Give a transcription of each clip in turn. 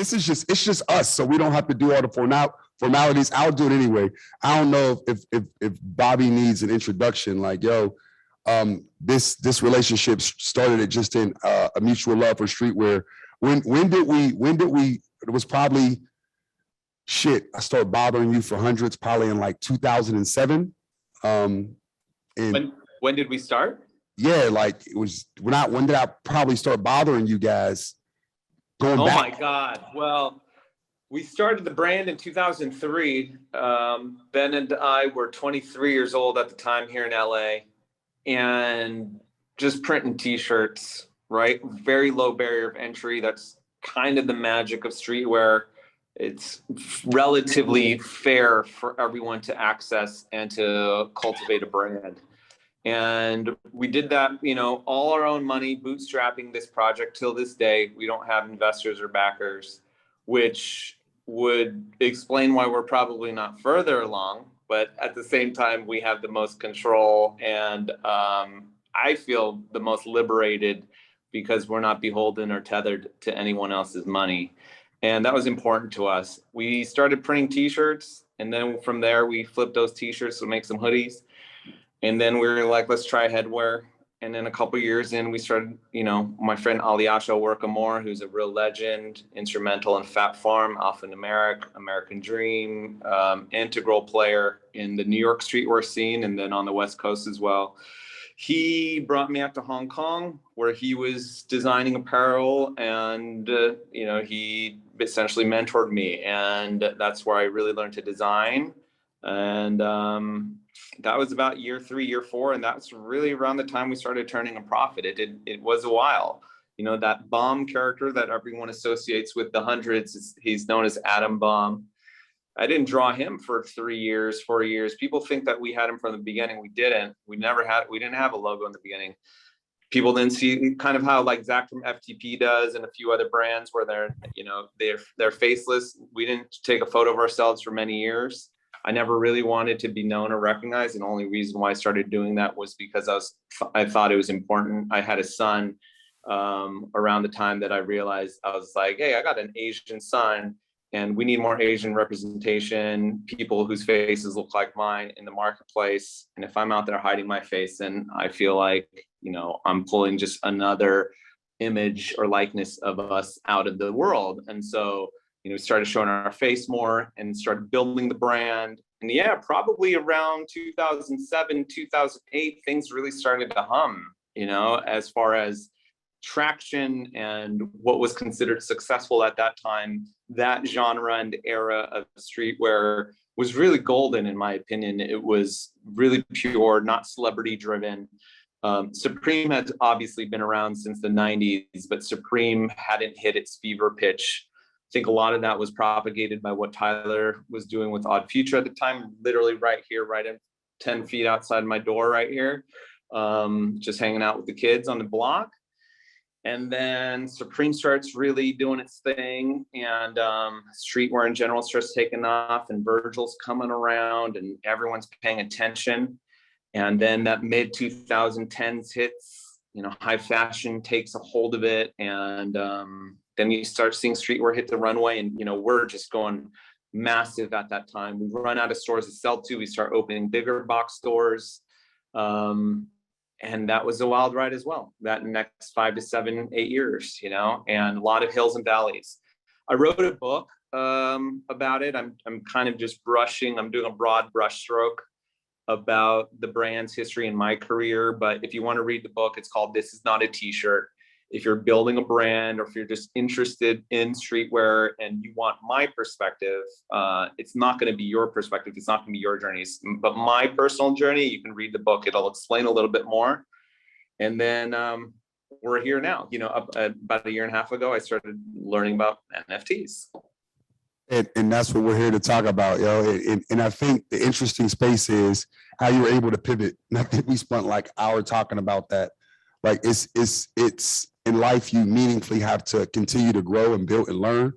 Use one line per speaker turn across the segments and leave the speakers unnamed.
this is it's just us, so we don't have to do all the formalities. I'll do it anyway. I don't know if Bobby needs an introduction. Like, yo, this relationship started it just in a mutual love for streetwear. When did we? It was probably shit. I started bothering you for hundreds probably in like 2007. And
when did we start?
Yeah, like it was when did I probably start bothering you guys? Going back.
Oh my God. Well, we started the brand in 2003. Ben and I were 23 years old at the time here in LA, and just printing t-shirts, right? Very low barrier of entry. That's kind of the magic of streetwear. It's relatively fair for everyone to access and to cultivate a brand. And we did that, all our own money, bootstrapping this project till this day. We don't have investors or backers, which would explain why we're probably not further along. But at the same time, we have the most control, and I feel the most liberated because we're not beholden or tethered to anyone else's money. And that was important to us. We started printing t-shirts, and then from there, we flipped those t-shirts to make some hoodies. And then we were like, let's try headwear. And then a couple of years in, we started, my friend Aliasha Workamore, who's a real legend, instrumental in Fat Farm, Alphanumeric, American Dream, integral player in the New York streetwear scene, and then on the West Coast as well. He brought me out to Hong Kong, where he was designing apparel, and, he essentially mentored me. And that's where I really learned to design. And that was about year 3, year 4, and that's really around the time we started turning a profit. It was a while. That Bomb character that everyone associates with the hundreds, he's known as Atom Bomb. I didn't draw him for 3 years, 4 years. People think that we had him from the beginning. We didn't. We didn't have a logo in the beginning. People didn't see kind of how like Zach from FTP does and a few other brands where they're faceless. We didn't take a photo of ourselves for many years. I never really wanted to be known or recognized. And the only reason why I started doing that was because I thought it was important. I had a son around the time that I realized, I was like, hey, I got an Asian son, and we need more Asian representation, people whose faces look like mine in the marketplace. And if I'm out there hiding my face, then I feel like, I'm pulling just another image or likeness of us out of the world. And so, started showing our face more and started building the brand. And yeah, probably around 2007, 2008, things really started to hum, as far as traction and what was considered successful at that time. That genre and era of streetwear was really golden, in my opinion. It was really pure, not celebrity driven. Supreme has obviously been around since the 90s, but Supreme hadn't hit its fever pitch. I think a lot of that was propagated by what Tyler was doing with Odd Future at the time, literally right here, right at 10 feet outside my door right here, just hanging out with the kids on the block. And then Supreme starts really doing its thing, and streetwear in general starts taking off, and Virgil's coming around and everyone's paying attention. And then that mid 2010s hits, high fashion takes a hold of it. And then you start seeing streetwear hit the runway, and we're just going massive at that time. We run out of stores to sell to. We start opening bigger box stores, and that was a wild ride as well. That next 5 to 7, 8 years, and a lot of hills and valleys. I wrote a book about it. I'm kind of just brushing. I'm doing a broad brush stroke about the brand's history and my career. But if you want to read the book, it's called "This Is Not a T-Shirt." If you're building a brand, or if you're just interested in streetwear and you want my perspective, it's not going to be your perspective. It's not going to be your journeys, but my personal journey. You can read the book. It'll explain a little bit more. And then we're here now. About a year and a half ago, I started learning about NFTs.
And that's what we're here to talk about, And I think the interesting space is how you were able to pivot. And I think we spent like an hour talking about that. Like it's in life, you meaningfully have to continue to grow and build and learn.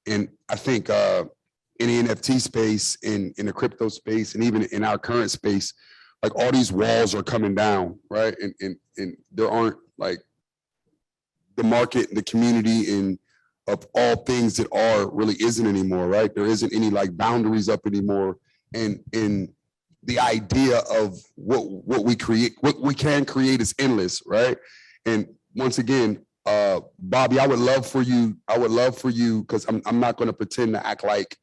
And I think in the NFT space, in the crypto space, and even in our current space, like all these walls are coming down, right? And there aren't like the market, the community, and of all things that are really isn't anymore, right? There isn't any like boundaries up anymore. And the idea of what we create, what we can create is endless, right? And once again, Bobby, I would love for you, because I'm not going to pretend to act like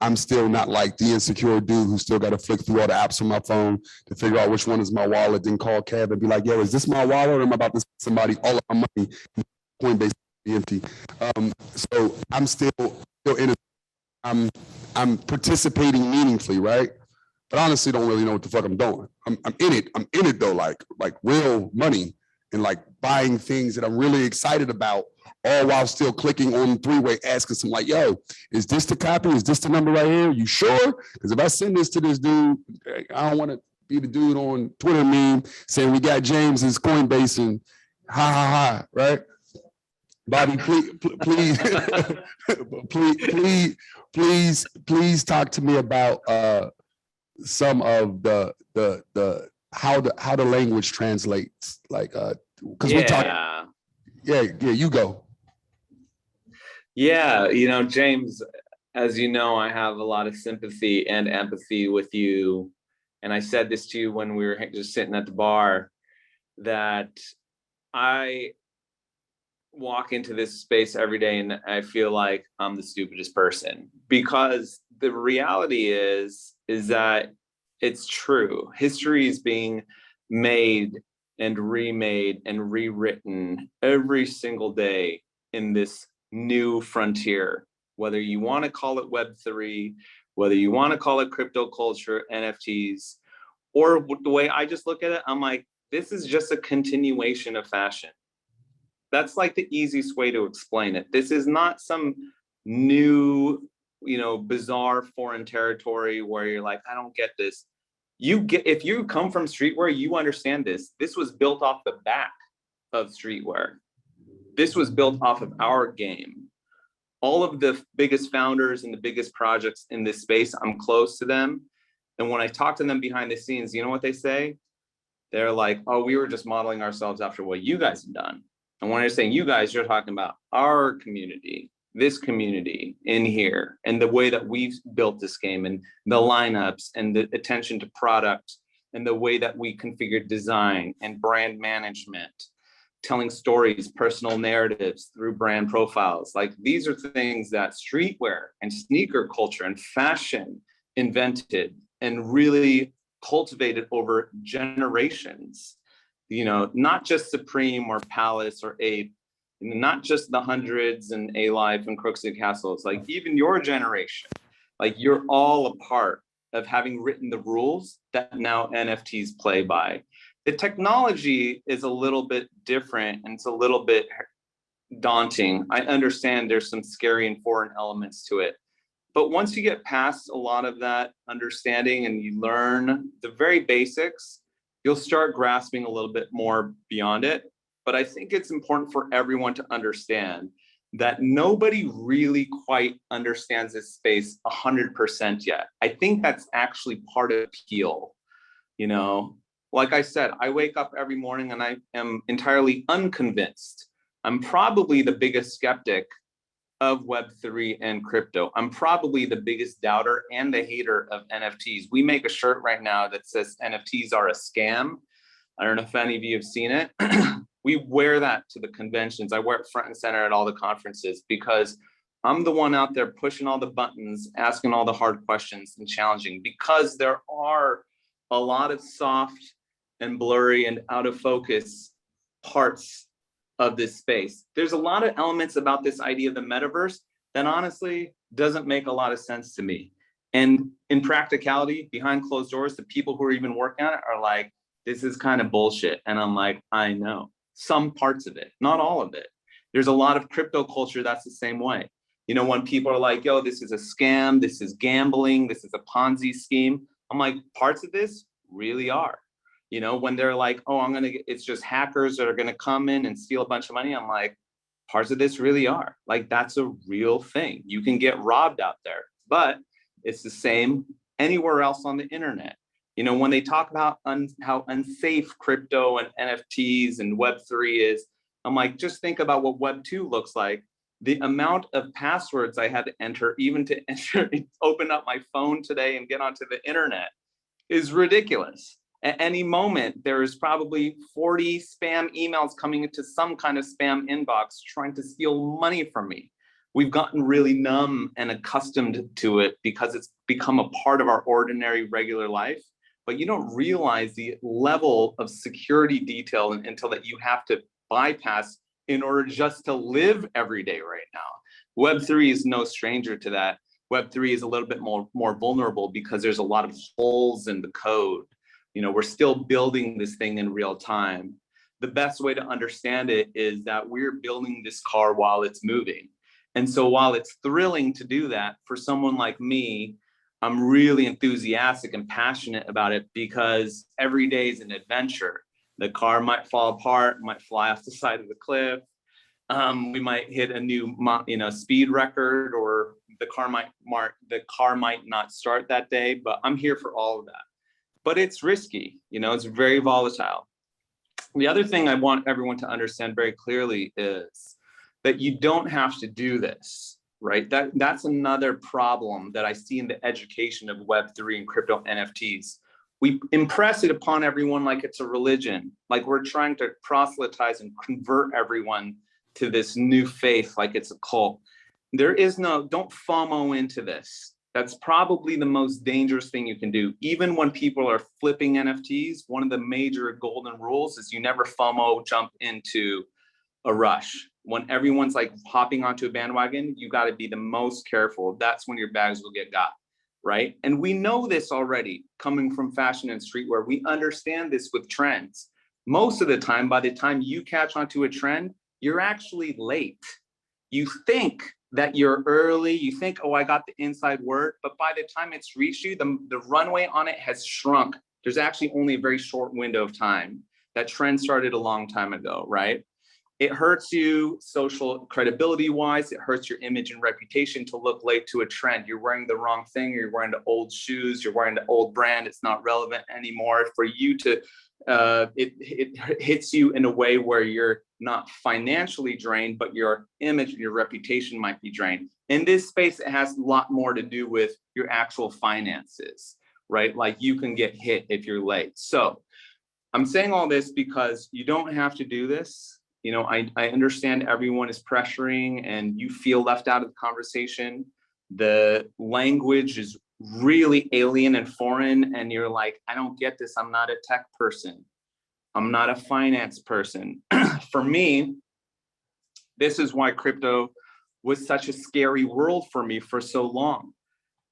I'm still not like the insecure dude who still got to flick through all the apps on my phone to figure out which one is my wallet, then call Kev and be like, yo, is this my wallet or am I about to send somebody all of my money? Coinbase be empty. So I'm still in it. I'm participating meaningfully, right? But honestly, don't really know what the fuck I'm doing. I'm in it. I'm in it though, like real money and like buying things that I'm really excited about, all while still clicking on the three-way, asking some like, yo, is this the copy? Is this the number right here? You sure? Because if I send this to this dude, I don't want to be the dude on Twitter meme saying we got James's Coinbase and ha ha ha, right? Bobby, please, please talk to me about some of the how the language translates, like because we're talking. Yeah, you go.
Yeah, James, as you know, I have a lot of sympathy and empathy with you. And I said this to you when we were just sitting at the bar, that I walk into this space every day and I feel like I'm the stupidest person, because the reality is that it's true. History is being made and remade and rewritten every single day in this new frontier, whether you want to call it Web3, whether you want to call it crypto culture, NFTs, or the way I just look at it, I'm like, this is just a continuation of fashion. That's like the easiest way to explain it. This is not some new, bizarre foreign territory where you're like, I don't get this. If you come from streetwear, you understand this. This was built off the back of streetwear. This was built off of our game. All of the biggest founders and the biggest projects in this space, I'm close to them. And when I talk to them behind the scenes, you know what they say? They're like, oh, we were just modeling ourselves after what you guys have done. And when you're saying you guys, you're talking about our community, this community in here, and the way that we've built this game, and the lineups, and the attention to product, and the way that we configured design and brand management, telling stories, personal narratives through brand profiles. Like, these are things that streetwear and sneaker culture and fashion invented and really cultivated over generations. Not just Supreme or Palace or Ape, not just the Hundreds and A-Life and Crooks and Castles, like even your generation, like you're all a part of having written the rules that now NFTs play by. The technology is a little bit different and it's a little bit daunting. I understand there's some scary and foreign elements to it. But once you get past a lot of that understanding and you learn the very basics, you'll start grasping a little bit more beyond it. But I think it's important for everyone to understand that nobody really quite understands this space 100% yet. I think that's actually part of the appeal. Like I said, I wake up every morning and I am entirely unconvinced. I'm probably the biggest skeptic of Web3 and crypto. I'm probably the biggest doubter and the hater of NFTs. We make a shirt right now that says NFTs are a scam. I don't know if any of you have seen it. We wear that to the conventions. I wear it front and center at all the conferences because I'm the one out there pushing all the buttons, asking all the hard questions and challenging, because there are a lot of soft and blurry and out of focus parts of this space. There's a lot of elements about this idea of the metaverse that honestly doesn't make a lot of sense to me. And in practicality, behind closed doors, the people who are even working on it are like, this is kind of bullshit. And I'm like, I know some parts of it, not all of it. There's a lot of crypto culture that's the same way. When people are like, yo, this is a scam, this is gambling, this is a Ponzi scheme. I'm like, parts of this really are. When they're like, oh, it's just hackers that are going to come in and steal a bunch of money. I'm like, parts of this really are. Like, that's a real thing. You can get robbed out there, but it's the same anywhere else on the internet. When they talk about how unsafe crypto and NFTs and Web3 is, I'm like, just think about what Web2 looks like.
The amount of passwords I had to enter, even to enter, open up my phone today and get onto the internet, is ridiculous. At any moment, there is probably 40 spam emails coming into some kind of spam inbox trying to steal money from me. We've gotten really numb and accustomed to it because it's become a part of our ordinary, regular life. But you don't realize the level of security detail until that you have to bypass in order just to live every day right now. Web3 is no stranger to that. Web3 is a little bit more vulnerable because there's a lot of holes in the code. You know, we're still building this thing in real time. The best way to understand it is that we're building this car while it's moving. And so while it's thrilling to do that, for someone like me, I'm really enthusiastic and passionate about it because every day is an adventure. The car might fall apart, might fly off the side of the cliff. We might hit a new, speed record, or the car might not start that day. But I'm here for all of that. But it's risky, it's very volatile. The other thing I want everyone to understand very clearly is that you don't have to do this, right? That's another problem that I see in the education of Web3 and crypto NFTs. We impress it upon everyone like it's a religion, like we're trying to proselytize and convert everyone to this new faith like it's a cult. Don't FOMO into this. That's probably the most dangerous thing you can do. Even when people are flipping NFTs, one of the major golden rules is you never FOMO jump into a rush. When everyone's like hopping onto a bandwagon, you got to be the most careful. That's when your bags will get got, right? And we know this already coming from fashion and streetwear. We understand this with trends. Most of the time, by the time you catch onto a trend, you're actually late. You think that you're early, you think, oh, I got the inside word, but by the time it's reached you, the runway on it has shrunk. There's actually only a very short window of time. That trend started a long time ago, right? It hurts you social credibility wise. It hurts your image and reputation to look late to a trend. You're wearing the wrong thing, or you're wearing the old shoes, you're wearing the old brand. It's not relevant anymore. For you to, it hits you in a way where you're not financially drained, but your image and your reputation might be drained. In this space, it has a lot more to do with your actual finances, right? Like you can get hit if you're late. So I'm saying all this because you don't have to do this. I understand everyone is pressuring and you feel left out of the conversation. The language is really alien and foreign, and you're like, I don't get this. I'm not a tech person. I'm not a finance person. For me, this is why crypto was such a scary world for me for so long,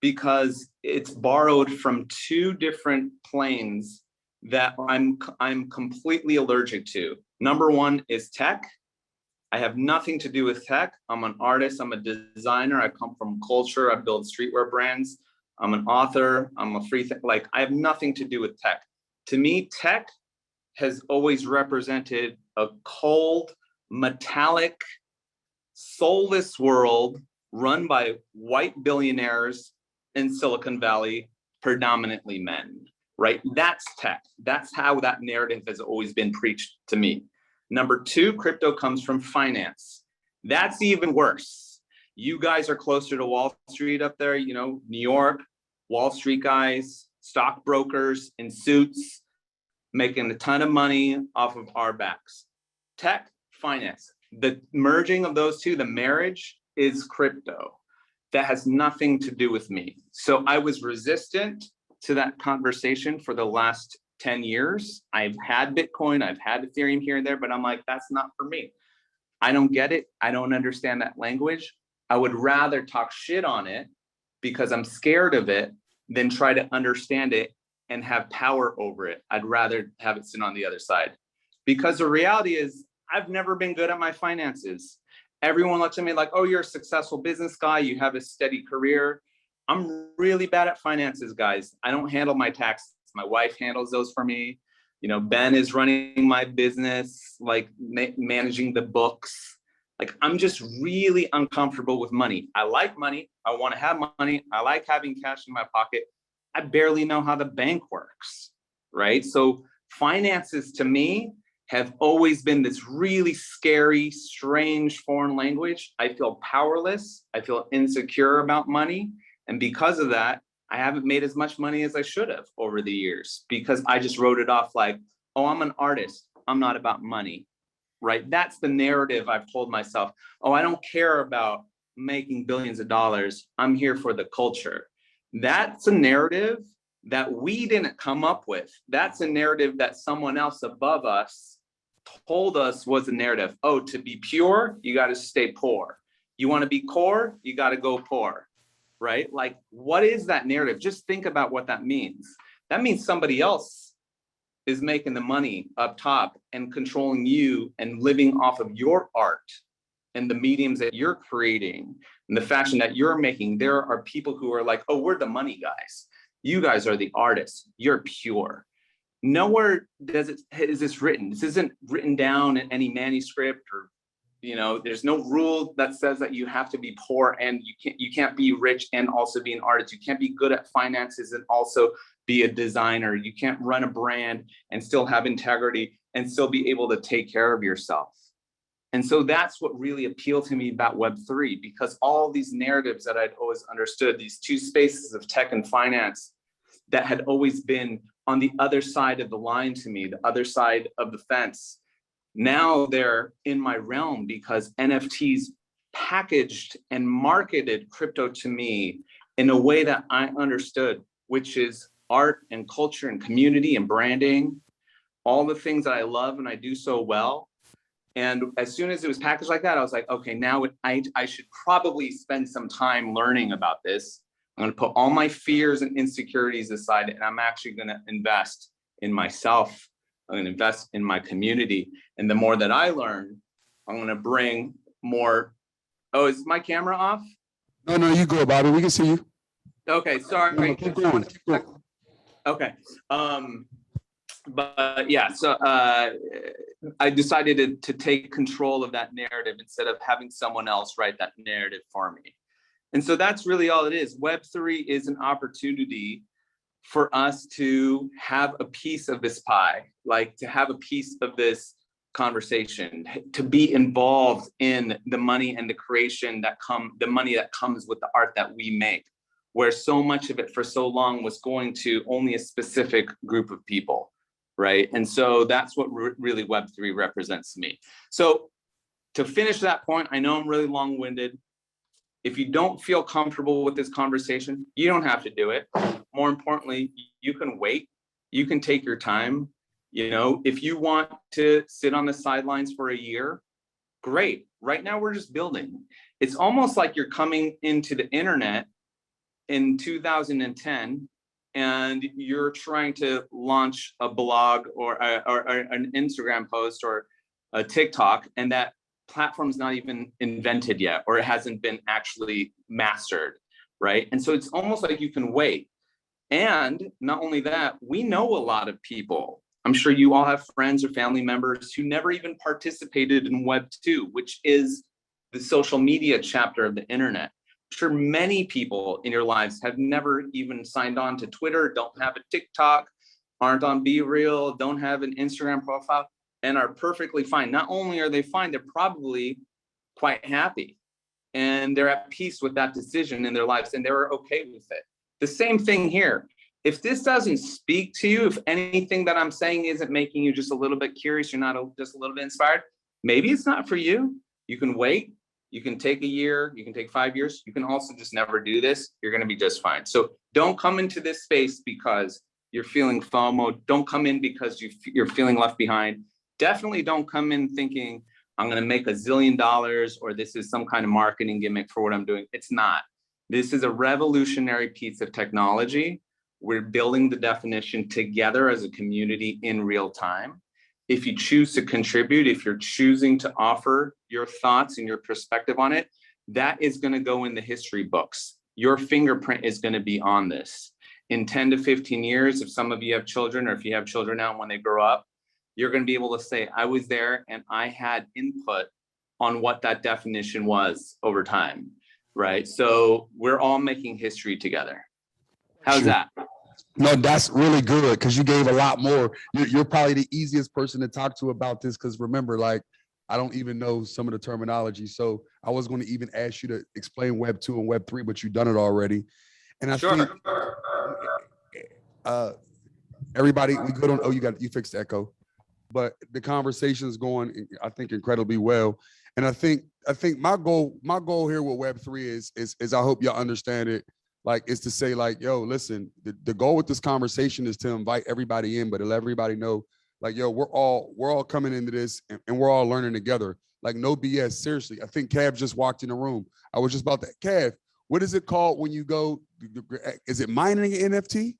because it's borrowed from two different planes that I'm completely allergic to. Number one is tech. I have nothing to do with tech. I'm an artist. I'm a designer. I come from culture. I build streetwear brands. I'm an author. I'm a I have nothing to do with tech. To me, tech has always represented a cold, metallic, soulless world run by white billionaires in Silicon Valley, predominantly men, right? That's tech. That's how that narrative has always been preached to me. Number two, crypto comes from finance. That's even worse. You guys are closer to Wall Street up there, New York, Wall Street guys, stockbrokers in suits, making a ton of money off of our backs. Tech, finance. The merging of those two, the marriage, is crypto. That has nothing to do with me. So I was resistant to that conversation for the last 10 years. I've had Bitcoin, I've had Ethereum here and there, but I'm like, that's not for me. I don't get it. I don't understand that language. I would rather talk shit on it because I'm scared of it than try to understand it and have power over it. I'd rather have it sit on the other side, because the reality is I've never been good at my finances. Everyone looks at me like, oh, you're a successful business guy. You have a steady career. I'm really bad at finances, guys. I don't handle my taxes. My wife handles those for me. Ben is running my business, like managing the books. Like, I'm just really uncomfortable with money. I like money. I want to have money. I like having cash in my pocket. I barely know how the bank works, right? So finances to me have always been this really scary, strange foreign language. I feel powerless. I feel insecure about money. And because of that, I haven't made as much money as I should have over the years, because I just wrote it off like, oh, I'm an artist. I'm not about money, right? That's the narrative I've told myself. Oh, I don't care about making billions of dollars. I'm here for the culture. That's a narrative that we didn't come up with. That's a narrative that someone else above us told us was a narrative. Oh, to be pure, you got to stay poor. You want to be core, you got to go poor, right? Like, what is that narrative? Just think about what that means. That means somebody else is making the money up top and controlling you and living off of your art and the mediums that you're creating and the fashion that you're making. There are people who are like, oh, we're the money guys. You guys are the artists. You're pure. Nowhere is this written. This isn't written down in any manuscript, or, there's no rule that says that you have to be poor and you can't be rich and also be an artist. You can't be good at finances and also be a designer. You can't run a brand and still have integrity and still be able to take care of yourself. And so that's what really appealed to me about Web3, because all these narratives that I'd always understood, these two spaces of tech and finance that had always been on the other side of the line to me, the other side of the fence, now they're in my realm, because NFTs packaged and marketed crypto to me in a way that I understood, which is art and culture and community and branding, all the things that I love and I do so well. And as soon as it was packaged like that, I was like, okay, now I should probably spend some time learning about this. I'm going to put all my fears and insecurities aside, and I'm actually going to invest in myself. I'm going to invest in my community. And the more that I learn, I'm going to bring more. Oh, is my camera off?
No, you go, Bobby. We can see you.
Okay, sorry.
No, keep going. Keep going.
Okay. But yeah, so I decided to take control of that narrative instead of having someone else write that narrative for me. And so that's really all it is. Web3 is an opportunity for us to have a piece of this pie, like to have a piece of this conversation, to be involved in the money and the creation the money that comes with the art that we make, where so much of it for so long was going to only a specific group of people, right? And so that's what really Web3 represents to me. So to finish that point, I know I'm really long-winded. If you don't feel comfortable with this conversation, you don't have to do it. More importantly, you can wait. You can take your time. If you want to sit on the sidelines for a year, great. Right now, we're just building. It's almost like you're coming into the internet in 2010 and you're trying to launch a blog or an Instagram post or a TikTok, and that platform's not even invented yet, or it hasn't been actually mastered, right? And so it's almost like you can wait. And not only that, we know a lot of people. I'm sure you all have friends or family members who never even participated in Web 2, which is the social media chapter of the internet. I'm sure many people in your lives have never even signed on to Twitter, don't have a TikTok, aren't on Be Real, don't have an Instagram profile, and are perfectly fine. Not only are they fine, they're probably quite happy. And they're at peace with that decision in their lives, and they're okay with it. The same thing here. If this doesn't speak to you, if anything that I'm saying isn't making you just a little bit curious, you're not just a little bit inspired, maybe it's not for you. You can wait. You can take a year. You can take 5 years. You can also just never do this. You're going to be just fine. So don't come into this space because you're feeling FOMO. Don't come in because you're feeling left behind. Definitely don't come in thinking I'm going to make $1 zillion or this is some kind of marketing gimmick for what I'm doing. It's not. This is a revolutionary piece of technology. We're building the definition together as a community in real time. If you choose to contribute, if you're choosing to offer your thoughts and your perspective on it, that is going to go in the history books. Your fingerprint is going to be on this. In 10 to 15 years, if some of you have children, or if you have children now, when they grow up, you're going to be able to say, I was there and I had input on what that definition was over time, right? So we're all making history together. How's that?
No, that's really good because you gave a lot more. You're probably the easiest person to talk to about this because remember, like, I don't even know some of the terminology. So I was going to even ask you to explain Web 2 and Web 3, but you've done it already. And I think uh, everybody, we good on, oh, you fixed the echo. But the conversation is going, I think, incredibly well. And I think my goal here with Web3 is I hope y'all understand it. Like, is to say, like, yo, listen, the goal with this conversation is to invite everybody in, but to let everybody know, like, yo, we're all coming into this and we're all learning together. Like, no BS. Seriously. I think Cav just walked in the room. I was just about to, Cav, what is it called when you go, is it mining an NFT?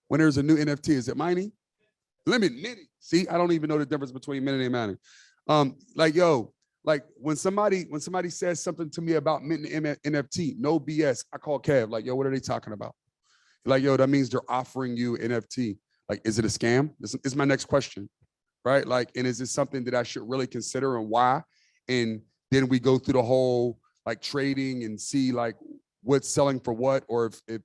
When there's a new NFT, is it mining? Minting. See, I don't even know the difference between minting and mining. Like, yo, like when somebody says something to me about minting NFT, no BS. I call Cav, like, yo, what are they talking about? Like, yo, that means they're offering you NFT. Like, is it a scam? This is my next question, right? Like, and is this something that I should really consider and why? And then we go through the whole like trading and see like what's selling for what, or if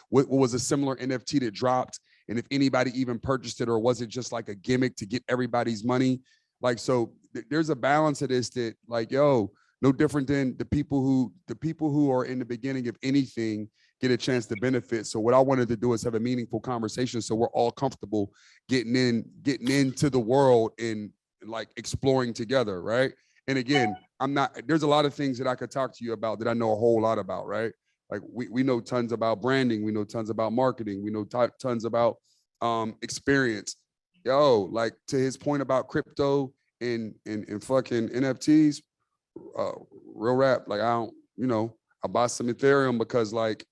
what was a similar NFT that dropped, and if anybody even purchased it, or was it just like a gimmick to get everybody's money? Like, so there's a balance of this that, like, yo, no different than the people who are in the beginning of anything get a chance to benefit. So what I wanted to do is have a meaningful conversation so we're all comfortable getting into the world and like exploring together, right? And again, there's a lot of things that I could talk to you about that I know a whole lot about, right? Like we know tons about branding, we know tons about marketing, we know tons about experience. Yo, like to his point about crypto and fucking NFTs, real rap, like I bought some Ethereum because like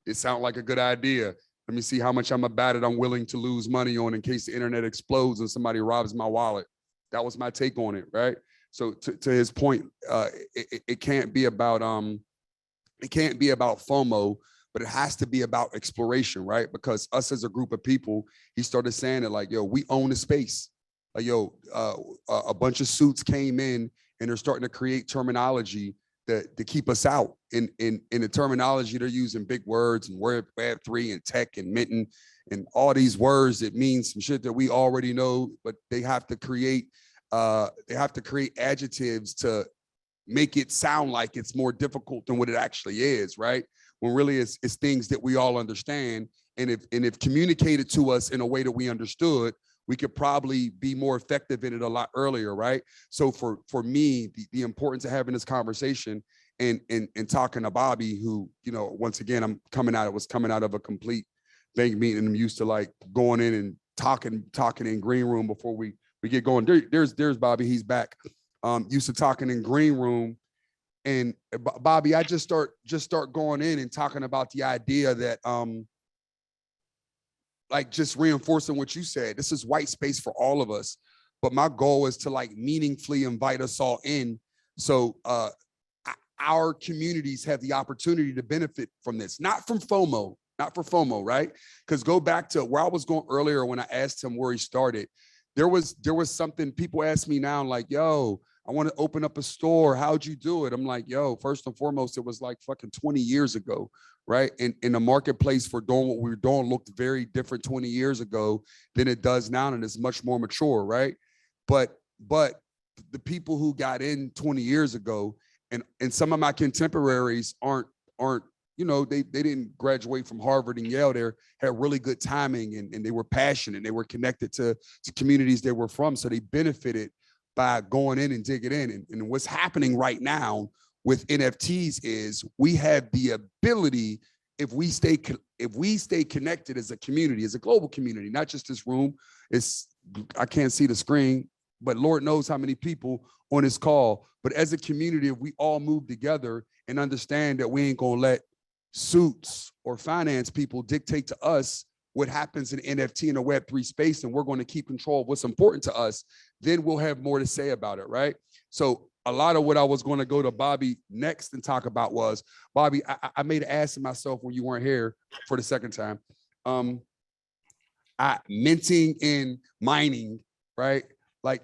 it sounded like a good idea. Let me see how much I'm about it. I'm willing to lose money on in case the internet explodes and somebody robs my wallet. That was my take on it, right? So to his point, it can't be about FOMO, but it has to be about exploration, right? Because us as a group of people, he started saying it like, yo, we own the space. Like, yo, a bunch of suits came in and they're starting to create terminology to keep us out. In the terminology, they're using big words and Web3 and tech and minting and all these words that mean some shit that we already know, but they have to create adjectives to make it sound like it's more difficult than what it actually is, right? When really it's things that we all understand. And if communicated to us in a way that we understood, we could probably be more effective in it a lot earlier, right? So for me, the importance of having this conversation and talking to Bobby, who, once again, was coming out of a complete bank meeting. I'm used to like going in and talking in green room before we get going. There's Bobby, he's back. Used to talking in green room. And Bobby, I just start going in and talking about the idea that like just reinforcing what you said. This is white space for all of us, but my goal is to like meaningfully invite us all in, so our communities have the opportunity to benefit from this, not for FOMO, right? Because go back to where I was going earlier when I asked him where he started. There was something people ask me now, like, yo, I want to open up a store. How'd you do it? I'm like, yo, first and foremost, it was like fucking 20 years ago, right? And in the marketplace for doing what we were doing looked very different 20 years ago than it does now, and it's much more mature, right? But the people who got in 20 years ago, and some of my contemporaries aren't they didn't graduate from Harvard and Yale. They had really good timing, and they were passionate, and they were connected to communities they were from, so they benefited by going in and digging in. And what's happening right now with NFTs is we have the ability, if we stay connected as a community, as a global community, not just this room. I can't see the screen, but Lord knows how many people on this call. But as a community, if we all move together and understand that we ain't gonna let suits or finance people dictate to us what happens in NFT and the Web3 space, and we're going to keep control of what's important to us, then we'll have more to say about it, right? So a lot of what I was going to go to Bobby next and talk about was, Bobby, I made an ass of myself when you weren't here for the second time. Minting and mining, right? Like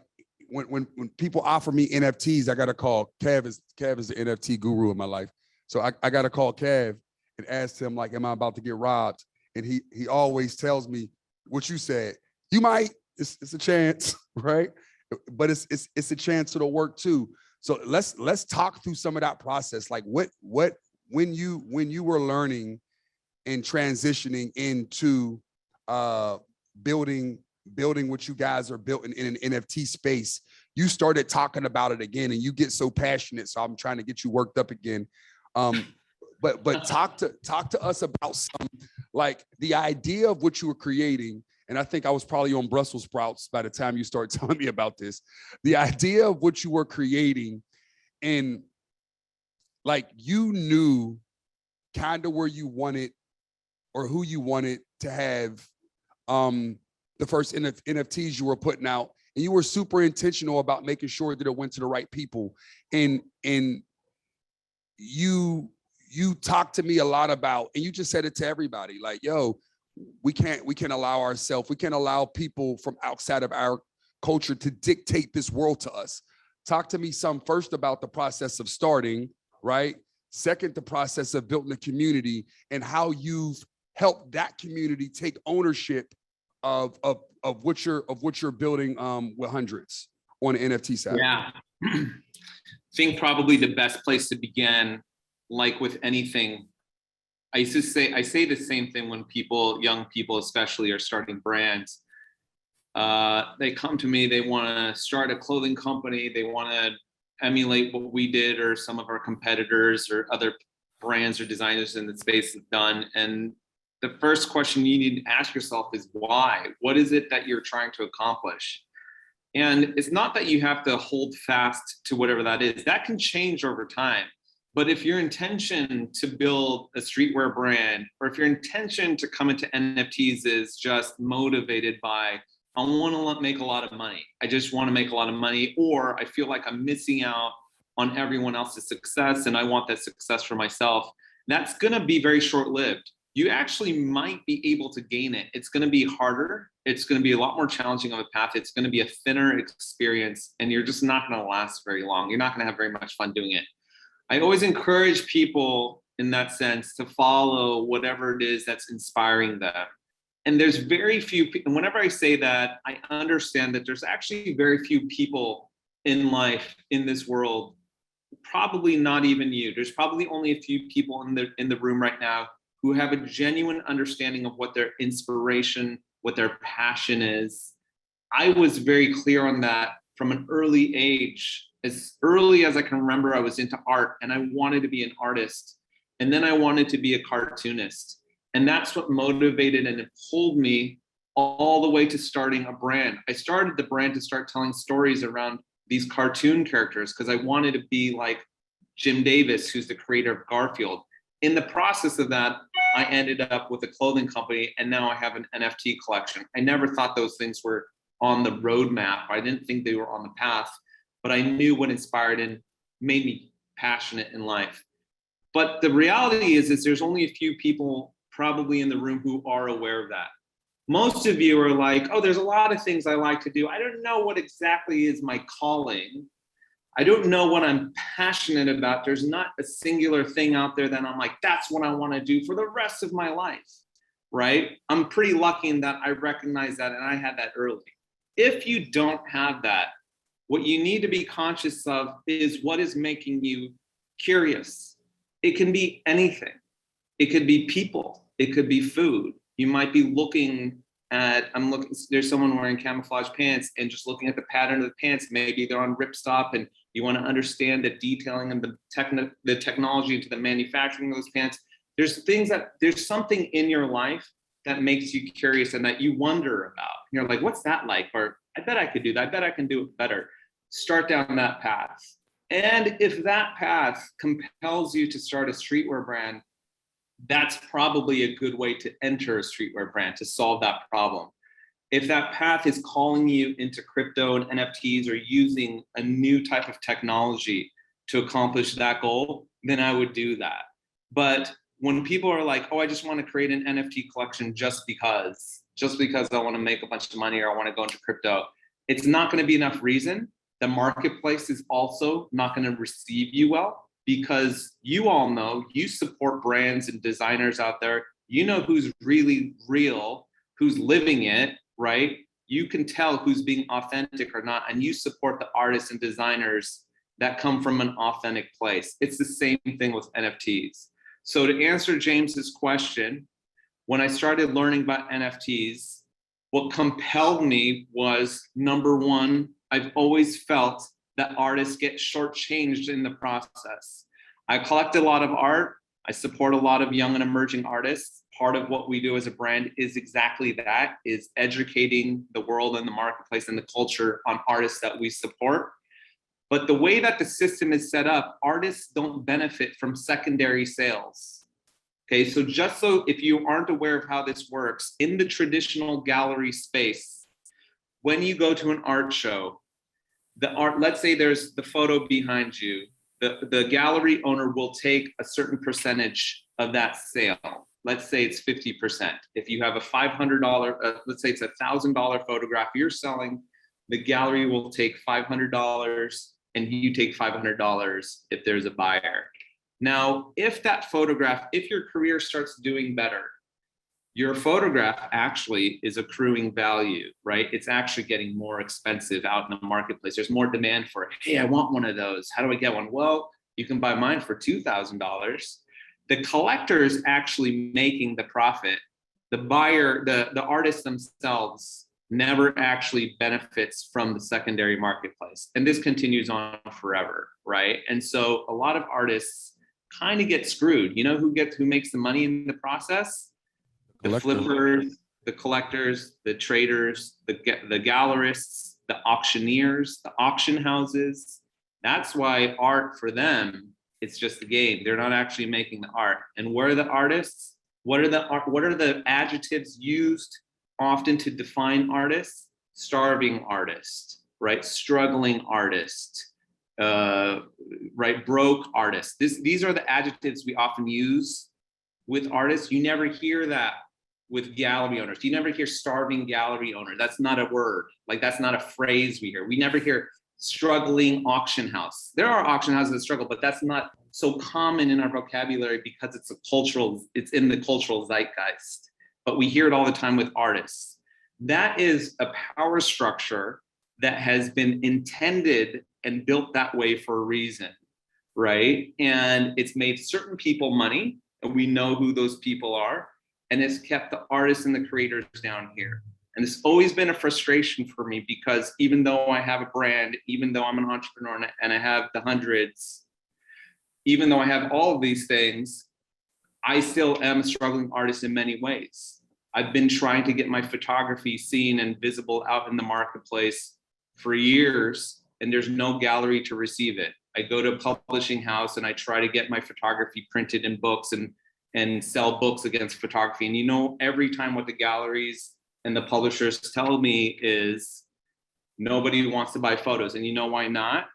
when people offer me NFTs, I got to call Cav is the NFT guru in my life. So I got to call Cav and ask him, like, am I about to get robbed? and he always tells me what you said. You might, it's a chance, right? But it's a chance to work too. So let's talk through some of that process. Like what when you were learning and transitioning into building what you guys are building in an NFT space, you started talking about it again, and you get so passionate. So I'm trying to get you worked up again. But talk to us about some, like, the idea of what you were creating. And I think I was probably on Brussels sprouts by the time you start telling me about this. The idea of what you were creating, and like you knew kind of where you wanted or who you wanted to have the first NFTs you were putting out, and you were super intentional about making sure that it went to the right people. And you talked to me a lot about, and you just said it to everybody, like, yo, we can't allow people from outside of our culture to dictate this world to us. Talk to me some first about the process of starting, right? Second, the process of building a community and how you've helped that community take ownership of what you're building with hundreds on the NFT side.
Yeah. I think probably the best place to begin, like with anything, I say the same thing when young people especially, are starting brands. They come to me, they want to start a clothing company, they want to emulate what we did or some of our competitors or other brands or designers in the space have done. And the first question you need to ask yourself is why? What is it that you're trying to accomplish? And it's not that you have to hold fast to whatever that is. That can change over time. But if your intention to build a streetwear brand, or if your intention to come into NFTs is just motivated by, I want to make a lot of money, I just want to make a lot of money, or I feel like I'm missing out on everyone else's success and I want that success for myself, that's going to be very short-lived. You actually might be able to gain it. It's going to be harder. It's going to be a lot more challenging of a path. It's going to be a thinner experience, and you're just not going to last very long. You're not going to have very much fun doing it. I always encourage people in that sense to follow whatever it is that's inspiring them. And there's very few people, and whenever I say that, I understand that there's actually very few people in life, in this world, probably not even you. There's probably only a few people in the room right now who have a genuine understanding of what their inspiration, what their passion is. I was very clear on that from an early age. As early as I can remember, I was into art and I wanted to be an artist. And then I wanted to be a cartoonist. And that's what motivated and it pulled me all the way to starting a brand. I started the brand to start telling stories around these cartoon characters because I wanted to be like Jim Davis, who's the creator of Garfield. In the process of that, I ended up with a clothing company, and now I have an NFT collection. I never thought those things were on the roadmap. I didn't think they were on the path, but I knew what inspired and made me passionate in life. But the reality is there's only a few people probably in the room who are aware of that. Most of you are like, oh, there's a lot of things I like to do. I don't know what exactly is my calling. I don't know what I'm passionate about. There's not a singular thing out there that I'm like, that's what I want to do for the rest of my life, right? I'm pretty lucky in that I recognize that, and I had that early. If you don't have that, what you need to be conscious of is what is making you curious. It can be anything. It could be people. It could be food. You might be looking at, there's someone wearing camouflage pants and just looking at the pattern of the pants. Maybe they're on ripstop and you want to understand the detailing and the technology into the manufacturing of those pants. There's something in your life that makes you curious and that you wonder about. You're like, what's that like? Or I bet I could do that. I bet I can do it better. Start down that path. And if that path compels you to start a streetwear brand, that's probably a good way to enter a streetwear brand to solve that problem. If that path is calling you into crypto and NFTs or using a new type of technology to accomplish that goal, then I would do that. But when people are like, oh, I just want to create an NFT collection just because I want to make a bunch of money or I want to go into crypto, it's not going to be enough reason. The marketplace is also not going to receive you well, because you all know you support brands and designers out there You know who's really real, who's living it, right? You can tell who's being authentic or not, and you support the artists and designers that come from an authentic place. It's the same thing with NFTs. So to answer James's question, when I started learning about NFTs, what compelled me was, number one, I've always felt that artists get shortchanged in the process. I collect a lot of art. I support a lot of young and emerging artists. Part of what we do as a brand is exactly that, is educating the world and the marketplace and the culture on artists that we support. But the way that the system is set up, artists don't benefit from secondary sales. Okay, so just so if you aren't aware of how this works, in the traditional gallery space, when you go to an art show, the art, let's say there's the photo behind you, the gallery owner will take a certain percentage of that sale. Let's say it's 50%. If you have a $500, let's say it's a $1,000 photograph you're selling, the gallery will take $500 and you take $500 if there's a buyer. Now, if that photograph, if your career starts doing better, your photograph actually is accruing value, right? It's actually getting more expensive out in the marketplace. There's more demand for it. Hey, I want one of those. How do I get one? Well, you can buy mine for $2,000. The collector is actually making the profit. The buyer, the artists themselves never actually benefits from the secondary marketplace. And this continues on forever, right? And so a lot of artists kind of get screwed. You know who makes the money in the process? The flippers, the collectors, the traders, the gallerists, the auctioneers, the auction houses. That's why art for them, it's just a game. They're not actually making the art. And where are the artists? What are the adjectives used often to define artists? Starving artist, right? Struggling artist, right? Broke artist. These are the adjectives we often use with artists. You never hear that with gallery owners. You never hear starving gallery owner. That's not a word. Like, that's not a phrase we hear. We never hear struggling auction house. There are auction houses that struggle, but that's not so common in our vocabulary because it's in the cultural zeitgeist. But we hear it all the time with artists. That is a power structure that has been intended and built that way for a reason, right? And it's made certain people money, and we know who those people are, and it's kept the artists and the creators down here. And it's always been a frustration for me, because even though I have a brand, even though I'm an entrepreneur and I have the hundreds, even though I have all of these things, I still am a struggling artist in many ways. I've been trying to get my photography seen and visible out in the marketplace for years, and there's no gallery to receive it. I go to a publishing house and I try to get my photography printed in books and sell books against photography. And you know, every time what the galleries and the publishers tell me is nobody wants to buy photos. And you know why not?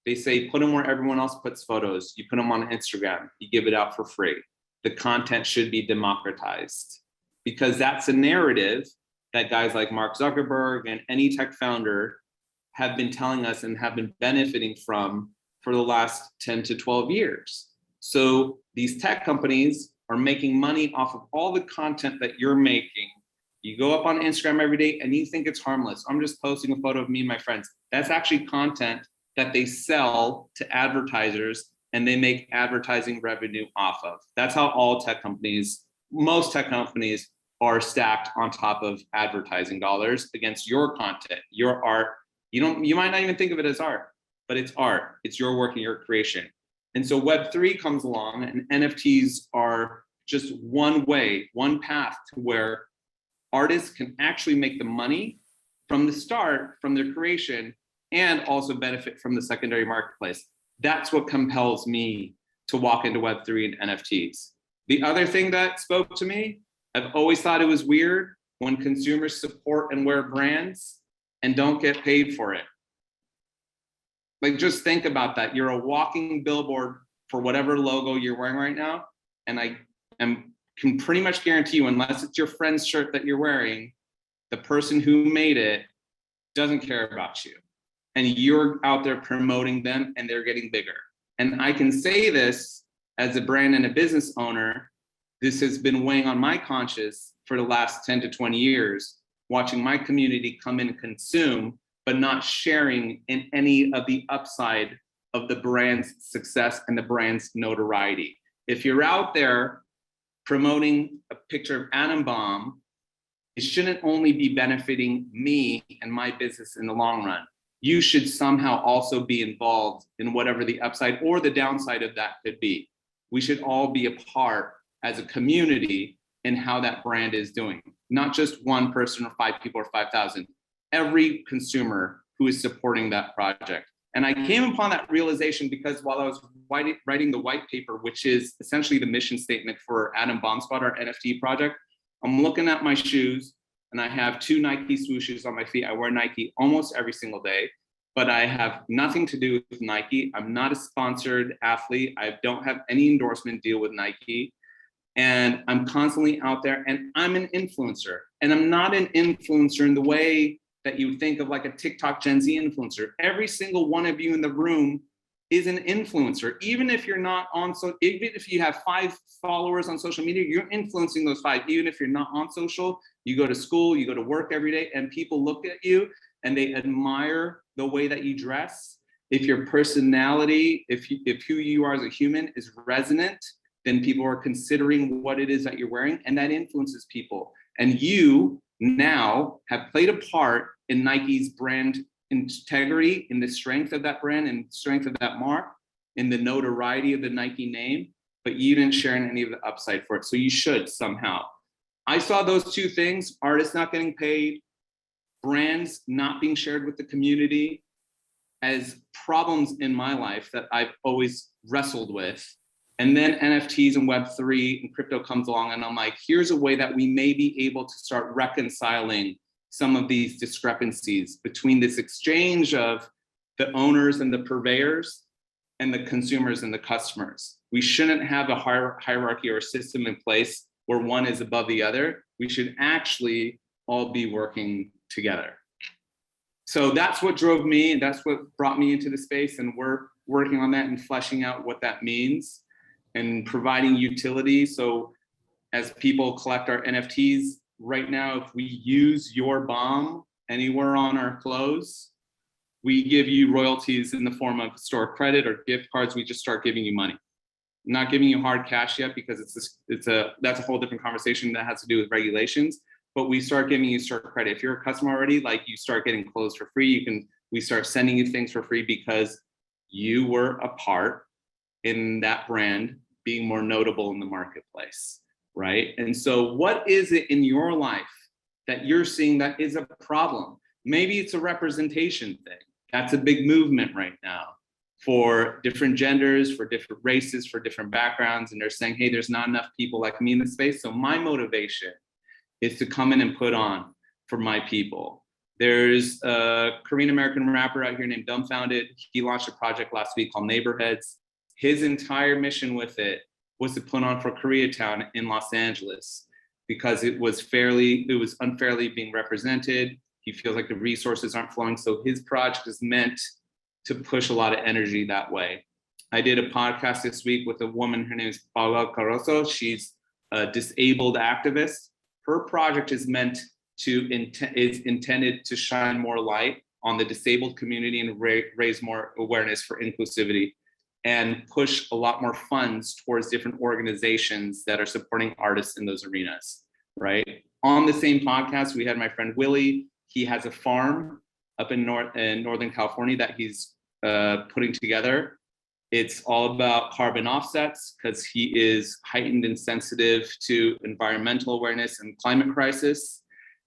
They say, put them where everyone else puts photos. You put them on Instagram, you give it out for free. The content should be democratized, because that's a narrative that guys like Mark Zuckerberg and any tech founder have been telling us and have been benefiting from for the last 10 to 12 years. So these tech companies are making money off of all the content that you're making. You go up on Instagram every day and you think it's harmless. I'm just posting a photo of me and my friends. That's actually content that they sell to advertisers, and they make advertising revenue off of. That's how all tech companies, most tech companies, are stacked on top of advertising dollars against your content, your art. You might not even think of it as art, but it's art. It's your work and your creation. And so Web3 comes along, and NFTs are just one way, one path to where artists can actually make the money from the start, from their creation, and also benefit from the secondary marketplace. That's what compels me to walk into Web3 and NFTs. The other thing that spoke to me, I've always thought it was weird when consumers support and wear brands and don't get paid for it. Like, just think about that. You're a walking billboard for whatever logo you're wearing right now. And I can pretty much guarantee you, unless it's your friend's shirt that you're wearing, the person who made it doesn't care about you. And you're out there promoting them, and they're getting bigger. And I can say this as a brand and a business owner, this has been weighing on my conscience for the last 10 to 20 years, watching my community come in and consume, but not sharing in any of the upside of the brand's success and the brand's notoriety. If you're out there promoting a picture of Atom Bomb, it shouldn't only be benefiting me and my business in the long run. You should somehow also be involved in whatever the upside or the downside of that could be. We should all be a part as a community in how that brand is doing. Not just one person or 5 people or 5,000, every consumer who is supporting that project. And I came upon that realization because while I was writing the white paper, which is essentially the mission statement for Atom Bomb Squad, our NFT project, I'm looking at my shoes and I have 2 Nike swooshes on my feet. I wear Nike almost every single day, but I have nothing to do with Nike. I'm not a sponsored athlete. I don't have any endorsement deal with Nike. And I'm constantly out there and I'm an influencer. And I'm not an influencer in the way that you would think of like a TikTok Gen Z influencer. Every single one of you in the room is an influencer. Even if you're not on, even if you have 5 followers on social media, you're influencing those 5. Even if you're not on social, you go to school, you go to work every day, and people look at you and they admire the way that you dress. If your personality, if who you are as a human is resonant, then people are considering what it is that you're wearing, and that influences people. And you now have played a part in Nike's brand integrity, in the strength of that brand and strength of that mark, in the notoriety of the Nike name, but you didn't share in any of the upside for it. So you should somehow. I saw those 2 things, artists not getting paid, brands not being shared with the community, as problems in my life that I've always wrestled with. And then NFTs and Web3 and crypto comes along, and I'm like, here's a way that we may be able to start reconciling some of these discrepancies between this exchange of the owners and the purveyors and the consumers and the customers. We shouldn't have a hierarchy or a system in place where one is above the other. We should actually all be working together. So that's what drove me, and that's what brought me into the space, and we're working on that and fleshing out what that means and providing utility. So as people collect our NFTs, right now, if we use your bomb anywhere on our clothes, we give you royalties in the form of store credit or gift cards. We just start giving you money. I'm not giving you hard cash yet because that's a whole different conversation that has to do with regulations. But we start giving you store credit. If you're a customer already, like you start getting clothes for free. We start sending you things for free because you were a part in that brand being more notable in the marketplace. Right? And so what is it in your life that you're seeing that is a problem? Maybe it's a representation thing. That's a big movement right now for different genders, for different races, for different backgrounds. And they're saying, hey, there's not enough people like me in the space. So my motivation is to come in and put on for my people. There's a Korean American rapper out here named Dumbfounded. He launched a project last week called Neighborhoods. His entire mission with it was to put on for Koreatown in Los Angeles because it was unfairly being represented. He feels like the resources aren't flowing. So his project is meant to push a lot of energy that way. I did a podcast this week with a woman, her name is Paula Caroso. She's a disabled activist. Her project is intended to shine more light on the disabled community and raise more awareness for inclusivity, and push a lot more funds towards different organizations that are supporting artists in those arenas, right? On the same podcast, we had my friend Willie. He has a farm up in Northern California that he's putting together. It's all about carbon offsets because he is heightened and sensitive to environmental awareness and climate crisis.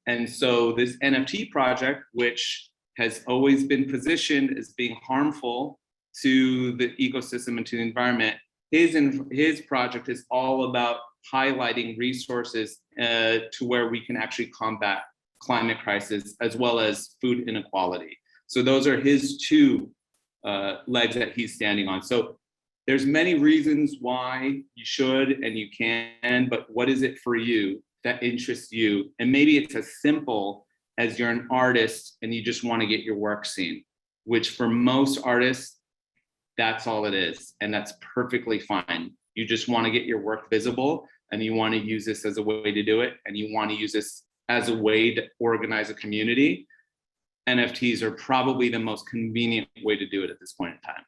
And so this NFT project, which has always been positioned as being harmful to the ecosystem and to the environment, his project is all about highlighting resources to where we can actually combat climate crisis as well as food inequality. So those are his 2 legs that he's standing on. So there's many reasons why you should and you can, but what is it for you that interests you? And maybe it's as simple as you're an artist and you just want to get your work seen, which for most artists, that's all it is. And that's perfectly fine. You just want to get your work visible. and you want to use this as a way to do it, and you want to use this as a way to organize a community, NFTs are probably the most convenient way to do it at this point in time.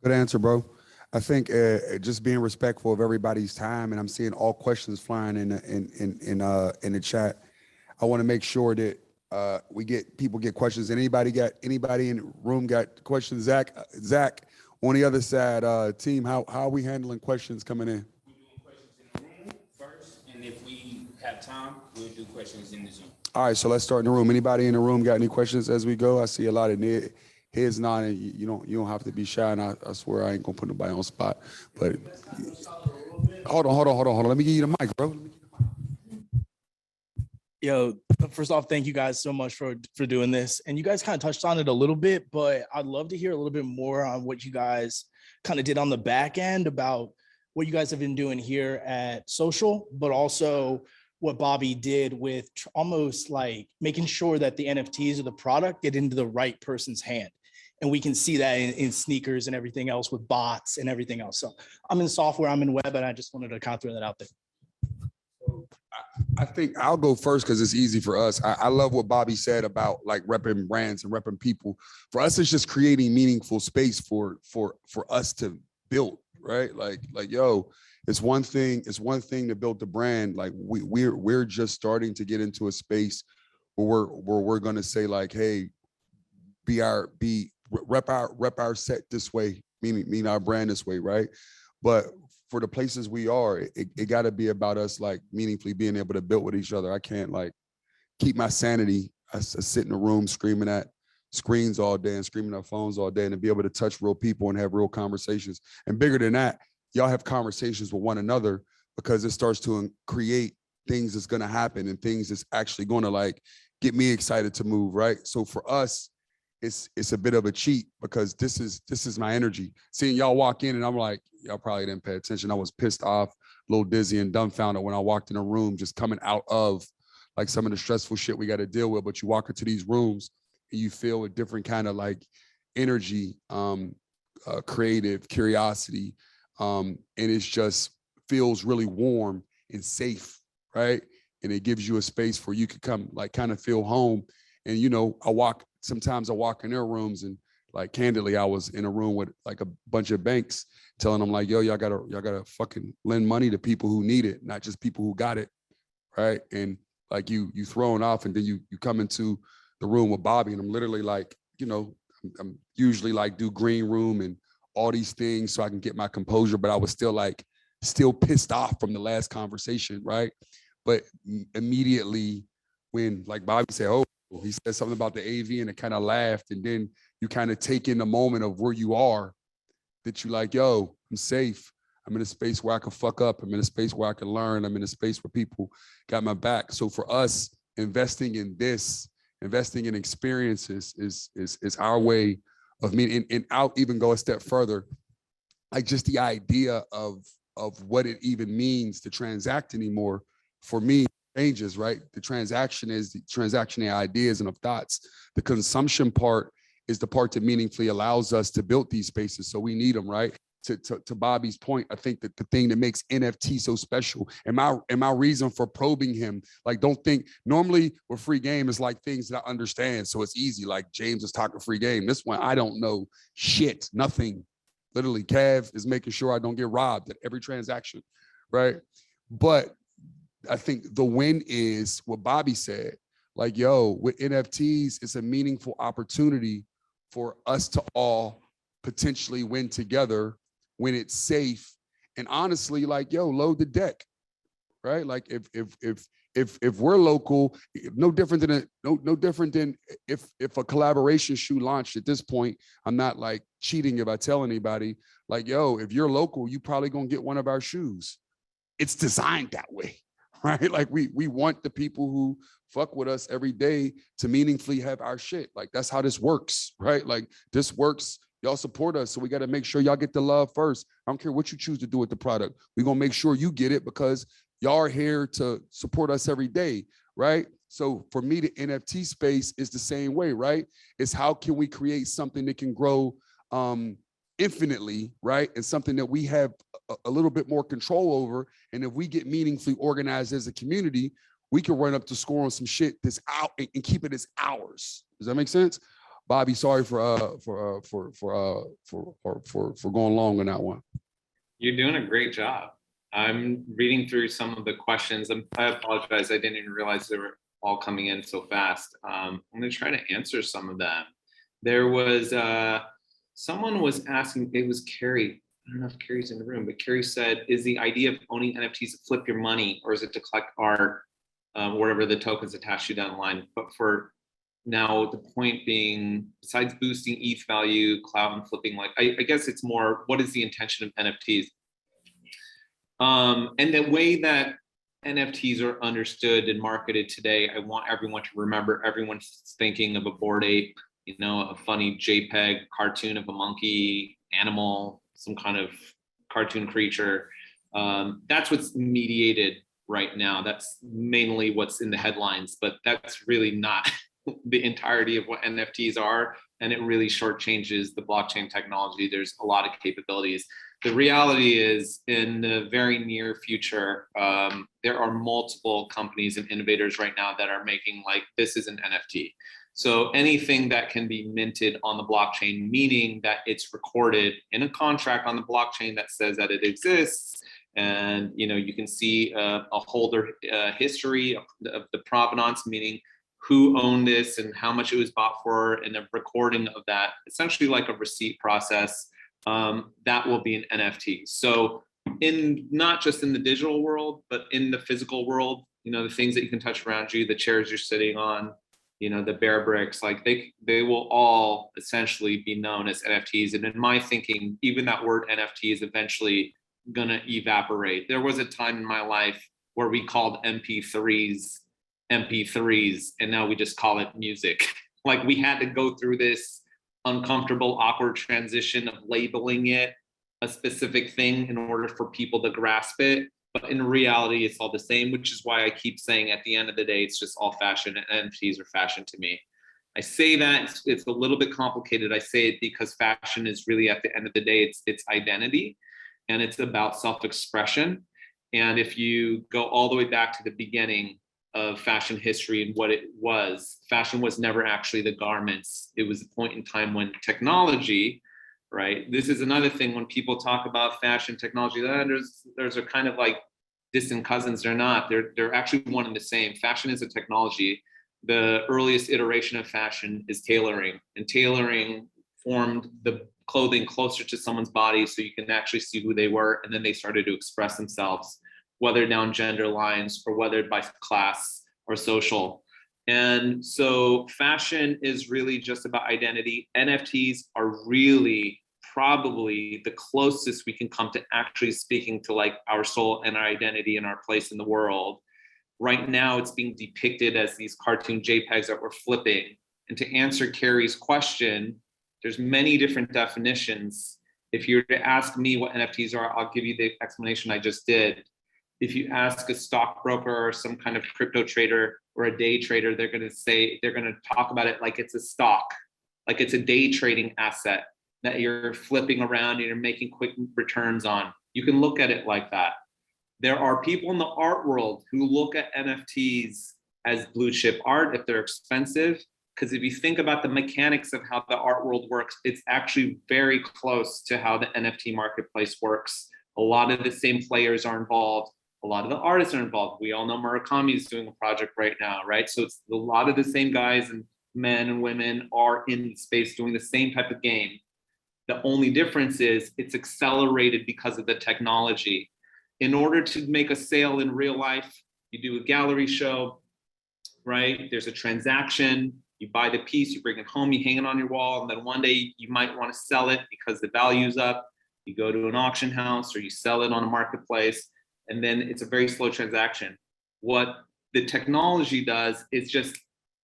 Good answer, bro. I think just being respectful of everybody's time, and I'm seeing all questions flying in the chat. I want to make sure that people get questions. Anybody in the room got questions? Zach, on the other side, team, how are we handling questions coming in?
We're doing questions in the room first, and if we have time, we'll do questions in the Zoom.
All right, so let's start in the room. Anybody in the room got any questions as we go? I see a lot of heads nodding. You don't have to be shy, and I swear I ain't gonna put nobody on spot. But hold on. Let me give you the mic, bro.
Yo, first off, thank you guys so much for doing this. And you guys kind of touched on it a little bit, but I'd love to hear a little bit more on what you guys kind of did on the back end about what you guys have been doing here at Social, but also what Bobby did with almost like making sure that the NFTs or the product get into the right person's hand. And we can see that in sneakers and everything else with bots and everything else. So I'm in software, I'm in web, and I just wanted to kind of throw that out there.
I think I'll go first because it's easy for us. I love what Bobby said about like repping brands and repping people. For us, it's just creating meaningful space for us to build, right? Like yo, it's one thing to build the brand. Like we're just starting to get into a space where we're gonna say like, hey, rep our set this way, mean our brand this way, right? But for the places we are, it got to be about us like meaningfully being able to build with each other. I can't like keep my sanity. I sit in a room screaming at screens all day and screaming at phones all day, and to be able to touch real people and have real conversations. And bigger than that, y'all have conversations with one another, because it starts to create things that's going to happen and things that's actually going to like get me excited to move, right? So for us, it's a bit of a cheat, because this is my energy. Seeing y'all walk in and I'm like, y'all probably didn't pay attention. I was pissed off, a little dizzy and dumbfounded when I walked in a room, just coming out of like some of the stressful shit we got to deal with. But you walk into these rooms and you feel a different kind of like energy, creative curiosity. And it's just feels really warm and safe, right? And it gives you a space where you could come like kind of feel home. And, you know, sometimes I walk in their rooms and like candidly, I was in a room with like a bunch of banks telling them like, yo, y'all gotta fucking lend money to people who need it, not just people who got it, right? And like you thrown off, and then you come into the room with Bobby, and I'm literally like, you know, I'm usually like do green room and all these things so I can get my composure, but I was still pissed off from the last conversation, right? But immediately when like Bobby said, oh, he said something about the AV, and it kind of laughed. And then you kind of take in the moment of where you are, that you like, yo, I'm safe. I'm in a space where I can fuck up. I'm in a space where I can learn. I'm in a space where people got my back. So for us, investing in experiences is our way of meaning. And I'll even go a step further. Like just the idea of what it even means to transact anymore, for me, changes, right? The transaction is the transaction of ideas and of thoughts. The consumption part is the part that meaningfully allows us to build these spaces. So we need them, right? To Bobby's point, I think that the thing that makes NFT so special, and my reason for probing him, like don't think, normally with free game is like things that I understand. So it's easy, like James is talking free game. This one, I don't know shit, nothing. Literally, Cav is making sure I don't get robbed at every transaction, right? But I think the win is what Bobby said, like, yo, with NFTs, it's a meaningful opportunity for us to all potentially win together when it's safe. And honestly, like, yo, load the deck, right? Like if we're local, no different than if a collaboration shoe launched at this point. I'm not like cheating if I tell anybody, like, yo, if you're local, you probably gonna get one of our shoes. It's designed that way. Right? Like we want the people who fuck with us every day to meaningfully have our shit. Like that's how this works, right? Like this works. Y'all support us. So we got to make sure y'all get the love first. I don't care what you choose to do with the product. We're going to make sure you get it because y'all are here to support us every day, right? So for me, the NFT space is the same way, right? It's how can we create something that can grow infinitely, right? And something that we have a little bit more control over. And if we get meaningfully organized as a community, we can run up to score on some shit that's out and keep it as ours. Does that make sense? Bobby, sorry for going long on that one.
You're doing a great job. I'm reading through some of the questions. I apologize. I didn't even realize they were all coming in so fast. I'm going to try to answer some of them. There was someone was asking, it was Carrie. I don't know if Carrie's in the room, but Carrie said, is the idea of owning NFTs to flip your money, or is it to collect art, wherever the tokens attached to you down the line? But for now, the point being, besides boosting ETH value, cloud and flipping, like I guess it's more, what is the intention of NFTs? And the way that NFTs are understood and marketed today, I want everyone to remember, everyone's thinking of a Bored Ape, you know, a funny JPEG cartoon of a monkey, animal, some kind of cartoon creature. That's what's mediated right now. That's mainly what's in the headlines, but that's really not the entirety of what NFTs are. And it really shortchanges the blockchain technology. There's a lot of capabilities. The reality is, in the very near future, there are multiple companies and innovators right now that are making, like, this is an NFT. So anything that can be minted on the blockchain, meaning that it's recorded in a contract on the blockchain that says that it exists, and you know, you can see a holder history of the provenance, meaning who owned this and how much it was bought for, and a recording of that, essentially like a receipt process. That will be an NFT. So in not just in the digital world, but in the physical world, you know, the things that you can touch around you, the chairs you're sitting on, you know, the bear bricks, like they will all essentially be known as NFTs. And in my thinking, even that word NFT is eventually gonna evaporate. There was a time in my life where we called MP3s, and now we just call it music. Like, we had to go through this uncomfortable, awkward transition of labeling it a specific thing in order for people to grasp it. But in reality, it's all the same, which is why I keep saying at the end of the day, it's just all fashion, and NFTs are fashion to me. I say that it's a little bit complicated. I say it because fashion is really, at the end of the day, it's identity, and it's about self-expression. And if you go all the way back to the beginning of fashion history and what it was, fashion was never actually the garments. It was a point in time when technology, right? This is another thing when people talk about fashion technology, there's a kind of like distant cousins. They're not. They're actually one and the same. Fashion is a technology. The earliest iteration of fashion is tailoring, and tailoring formed the clothing closer to someone's body so you can actually see who they were, and then they started to express themselves, whether down gender lines or whether by class or social. And so fashion is really just about identity. NFTs are really probably the closest we can come to actually speaking to like our soul and our identity and our place in the world. Right now, it's being depicted as these cartoon JPEGs that we're flipping. And to answer Carrie's question, there's many different definitions. If you were to ask me what NFTs are, I'll give you the explanation I just did. If you ask a stockbroker or some kind of crypto trader or a day trader, they're going to talk about it like it's a stock, like it's a day trading asset that you're flipping around and you're making quick returns on. You can look at it like that. There are people in the art world who look at NFTs as blue chip art if they're expensive, because if you think about the mechanics of how the art world works, it's actually very close to how the NFT marketplace works. A lot of the same players are involved. A lot of the artists are involved. We all know Murakami is doing a project right now, right? So it's a lot of the same guys and men and women are in the space doing the same type of game. The only difference is it's accelerated because of the technology. In order to make a sale in real life, you do a gallery show, right? There's a transaction, you buy the piece, you bring it home, you hang it on your wall, and then one day you might want to sell it because the value's up. You go to an auction house or you sell it on a marketplace, and then it's a very slow transaction. What the technology does is just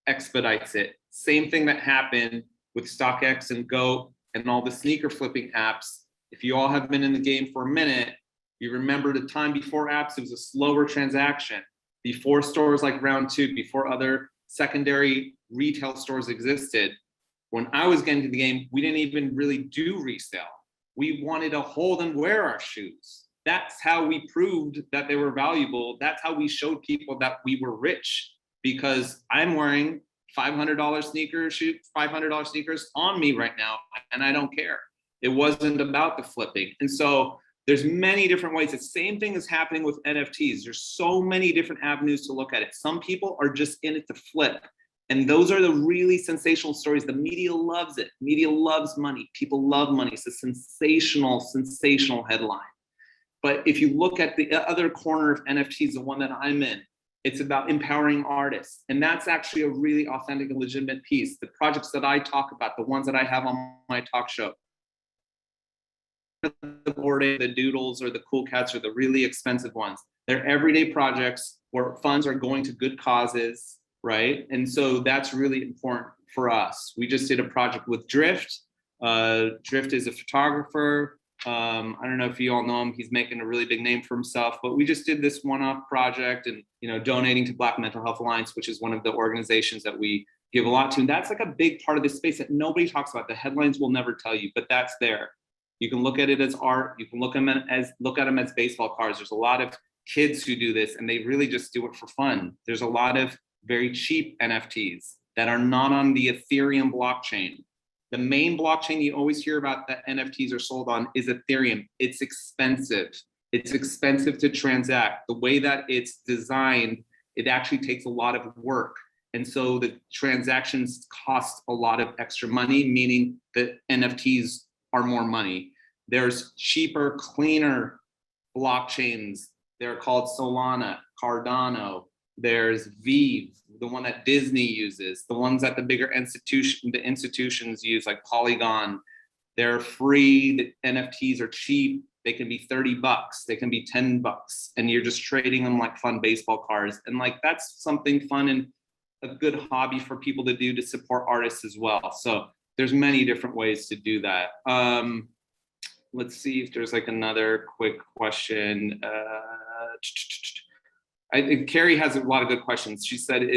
expedites it. Same thing that happened with StockX and Go and all the sneaker flipping apps. If you all have been in the game for a minute, you remember the time before apps, it was a slower transaction. Before stores like Round Two, before other secondary retail stores existed, when I was getting to the game, we didn't even really do resale.
We wanted to hold and wear our shoes. That's how we proved that they were valuable. That's how we showed people that we were rich, because I'm wearing $500 sneakers on me right now, and I don't care. It wasn't about the flipping. And so there's many different ways. The same thing is happening with NFTs. There's so many different avenues to look at it. Some people are just in it to flip. And those are the really sensational stories. The media loves it. Media loves money. People love money. It's a sensational, sensational headline. But if you look at the other corner of NFTs, the one that I'm in, it's about empowering artists. And that's actually a really authentic and legitimate piece. The projects that I talk about, the ones that I have on my talk show, the boarding, the doodles or the cool cats or the really expensive ones, they're everyday projects where funds are going to good causes, right? And so that's really important for us. We just did a project with Drift. Drift is a photographer. I don't know if you all know him. He's making a really big name for himself, but we just did this one-off project and, donating to Black Mental Health Alliance, which is one of the organizations that we give a lot to. And that's like a big part of this space that nobody talks about. The headlines will never tell you, but that's there. You can look at it as art. You can look at them as baseball cards. There's a lot of kids who do this and they really just do it for fun. There's a lot of very cheap NFTs that are not on the Ethereum blockchain. The main blockchain you always hear about that NFTs are sold on is Ethereum. It's expensive. It's expensive to transact. The way that it's designed, it actually takes a lot of work. And so the transactions cost a lot of extra money, meaning that NFTs are more money. There's cheaper, cleaner blockchains. They're called Solana, Cardano. There's Vive, the one that Disney uses, the ones that the bigger institutions use, like Polygon. They're free. The NFTs are cheap. They can be $30, they can be $10, and you're just trading them like fun baseball cards. And like that's something fun and a good hobby for people to do to support artists as well. So there's many different ways to do that. Let's see if there's like another quick question. I think Carrie has a lot of good questions. She said,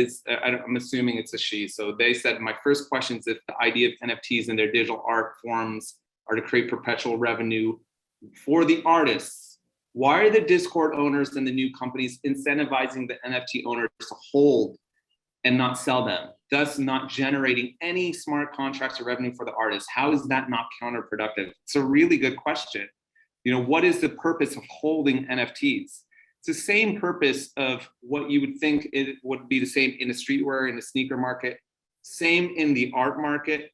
I'm assuming it's a she. So they said, my first question is if the idea of NFTs and their digital art forms are to create perpetual revenue for the artists, why are the Discord owners and the new companies incentivizing the NFT owners to hold and not sell them, thus not generating any smart contracts or revenue for the artists? How is that not counterproductive? It's a really good question. What is the purpose of holding NFTs? It's the same purpose of what you would think it would be the same in the streetwear, in the sneaker market, same in the art market.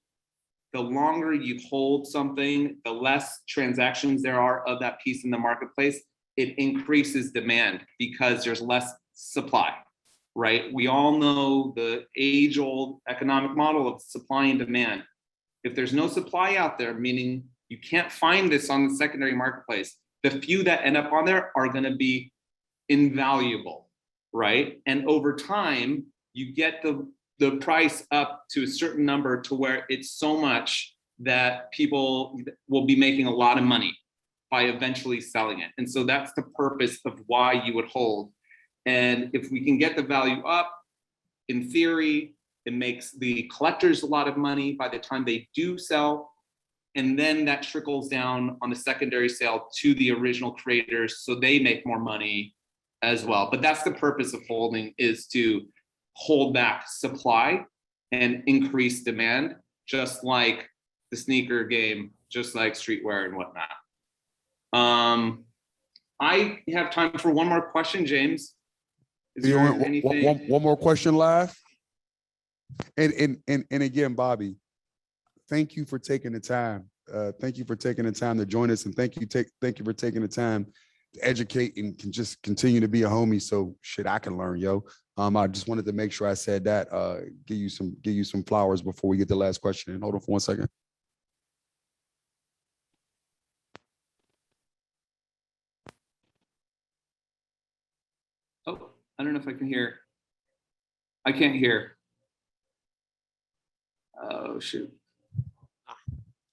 The longer you hold something, the less transactions there are of that piece in the marketplace. It increases demand because there's less supply, right? We all know the age-old economic model of supply and demand. If there's no supply out there, meaning you can't find this on the secondary marketplace, the few that end up on there are going to be invaluable, right? And over time, you get the price up to a certain number to where it's so much that people will be making a lot of money by eventually selling it. And so that's the purpose of why you would hold. And if we can get the value up, in theory, it makes the collectors a lot of money by the time they do sell. And then that trickles down on the secondary sale to the original creators, so they make more money as well. But that's the purpose of holding, is to hold back supply and increase demand, just like the sneaker game, just like streetwear and whatnot. I have time for one more question, James. Is there anything?
One more question live. And again, Bobby, thank you for taking the time. Thank you for taking the time to join us, and thank you for taking the time to educate and can just continue to be a homie. So shit, I can learn, yo. I just wanted to make sure I said that. Give you some flowers before we get the last question. And hold on for 1 second.
Oh, I don't know if I can hear. I can't hear. Oh shoot.
All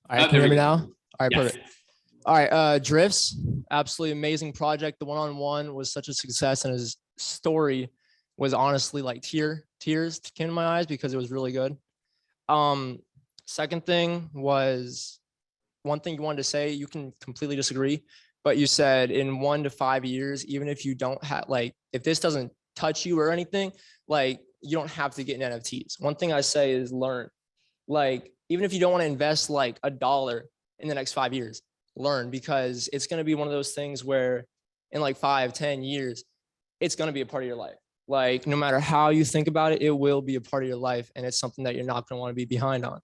right, can you hear me now? All right, perfect. All right, Drifts, absolutely amazing project. The one-on-one was such a success, and his story was honestly like tears came to my eyes because it was really good. Second thing was one thing you wanted to say, you can completely disagree, but you said in 1 to 5 years, even if you don't have, like, if this doesn't touch you or anything, like, you don't have to get in NFTs. One thing I say is learn. Like, even if you don't want to invest like $1 in the next 5 years, learn, because it's going to be one of those things where in like 5, 10 years, it's going to be a part of your life. Like, no matter how you think about it, it will be a part of your life. And it's something that you're not going to want to be behind on.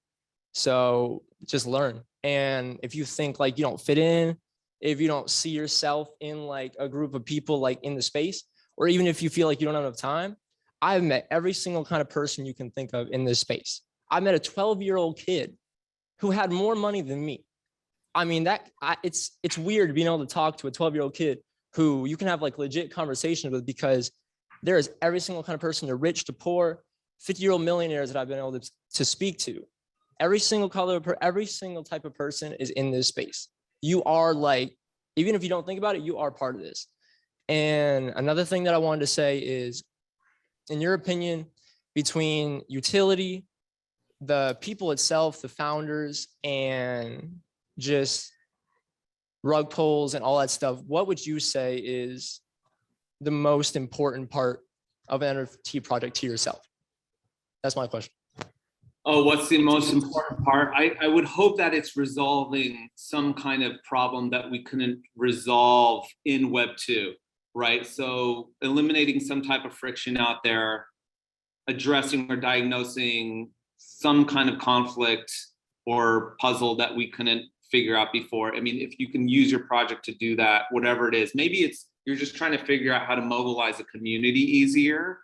So just learn. And if you think like you don't fit in, if you don't see yourself in like a group of people like in the space, or even if you feel like you don't have enough time, I've met every single kind of person you can think of in this space. I met a 12-year-old kid who had more money than me. I mean, it's weird being able to talk to a 12-year-old kid who you can have like legit conversations with, because there is every single kind of person, to rich to poor, 50-year-old millionaires that I've been able to speak to. Every single color, every single type of person is in this space. You are like, even if you don't think about it, you are part of this. And another thing that I wanted to say is, in your opinion, between utility, the people itself, the founders, and just rug pulls and all that stuff, what would you say is the most important part of an NFT project to yourself? That's my question.
Oh, what's the most important part? I would hope that it's resolving some kind of problem that we couldn't resolve in Web 2, right? So eliminating some type of friction out there, addressing or diagnosing some kind of conflict or puzzle that we couldn't figure out before. I mean, if you can use your project to do that, whatever it is, maybe it's you're just trying to figure out how to mobilize a community easier.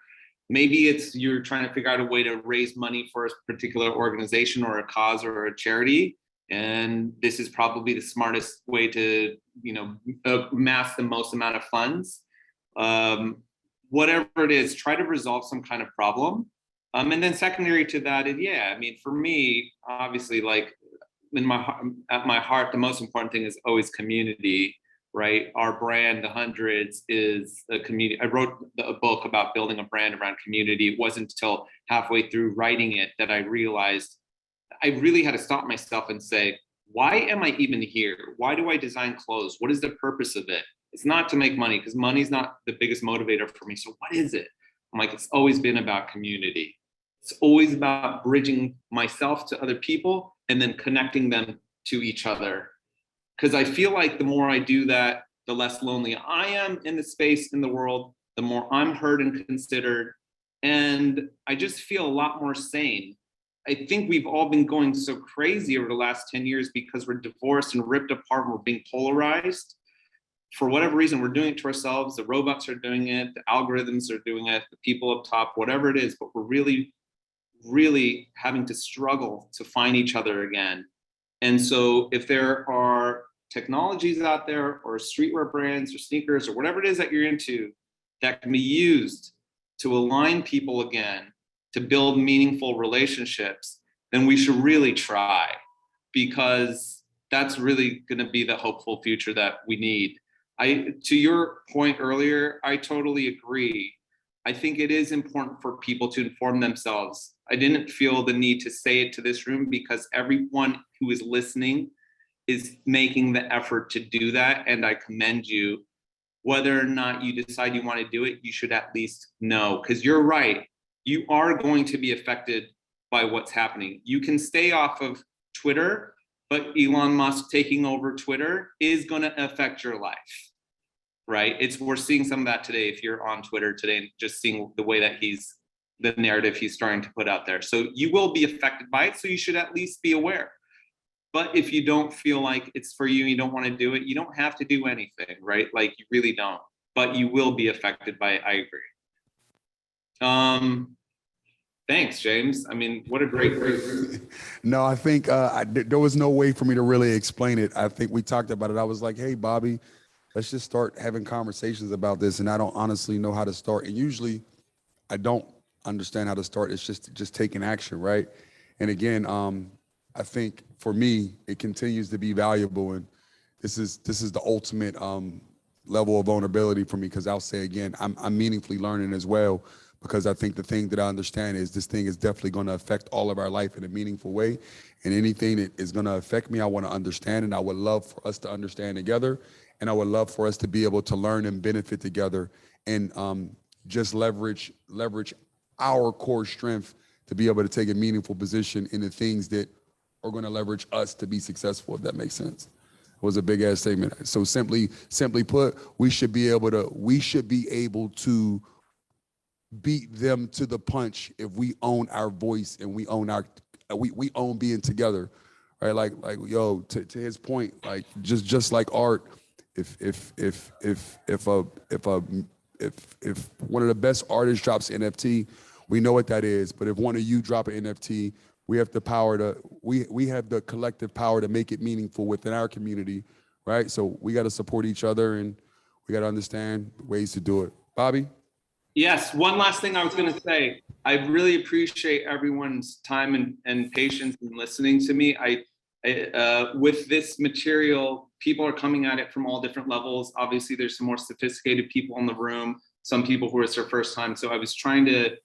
Maybe it's you're trying to figure out a way to raise money for a particular organization or a cause or a charity. And this is probably the smartest way to, amass the most amount of funds. Whatever it is, try to resolve some kind of problem. And then secondary to that, for me, obviously, like at my heart, the most important thing is always community, right? Our brand, The Hundreds, is a community. I wrote a book about building a brand around community. It wasn't until halfway through writing it that I realized I really had to stop myself and say, why am I even here? Why do I design clothes? What is the purpose of it? It's not to make money, because money's not the biggest motivator for me. So what is it? I'm like, it's always been about community. It's always about bridging myself to other people and then connecting them to each other. Because I feel like the more I do that, the less lonely I am in the space, in the world, the more I'm heard and considered. And I just feel a lot more sane. I think we've all been going so crazy over the last 10 years because we're divorced and ripped apart and we're being polarized. For whatever reason, we're doing it to ourselves. The robots are doing it. The algorithms are doing it. The people up top, whatever it is, but we're really, really having to struggle to find each other again. And so if there are technologies out there or streetwear brands or sneakers or whatever it is that you're into that can be used to align people again, to build meaningful relationships, then we should really try, because that's really going to be the hopeful future that we need. To your point earlier, I totally agree. I think it is important for people to inform themselves. I didn't feel the need to say it to this room because everyone who is listening is making the effort to do that, and I commend you. Whether or not you decide you want to do it, you should at least know, because you're right. You are going to be affected by what's happening. You can stay off of Twitter, but Elon Musk taking over Twitter is going to affect your life, right? We're seeing some of that today. If you're on Twitter today and just seeing the way that the narrative he's starting to put out there. So you will be affected by it. So you should at least be aware. But if you don't feel like it's for you and you don't want to do it, you don't have to do anything, right? Like, you really don't, but you will be affected by it. I agree. Thanks, James. I mean, what a great.
No, I think there was no way for me to really explain it. I think we talked about it. I was like, hey, Bobby, let's just start having conversations about this. And I don't honestly know how to start. And usually I don't understand how to start. It's just taking action, right? And again, I think for me, it continues to be valuable. And this is the ultimate level of vulnerability for me, because I'll say again, I'm meaningfully learning as well. because I think the thing that I understand is this thing is definitely going to affect all of our life in a meaningful way. And anything that is going to affect me, I want to understand, and I would love for us to understand together. And I would love for us to be able to learn and benefit together, and just leverage our core strength to be able to take a meaningful position in the things that are going to leverage us to be successful, if that makes sense. It was a big ass statement. So simply put, we should be able to beat them to the punch if we own our voice and we own we own being together, right? Like yo, to his point, like just like art, if one of the best artists drops NFT, we know what that is. But if one of you drop an NFT, we have the power to we have the collective power to make it meaningful within our community, right? So we got to support each other, and we got to understand ways to do it. Bobby?
Yes, one last thing I was going to say. I really appreciate everyone's time and patience in listening to me. With this material, people are coming at it from all different levels. Obviously, there's some more sophisticated people in the room, some people who it's their first time. So I was trying to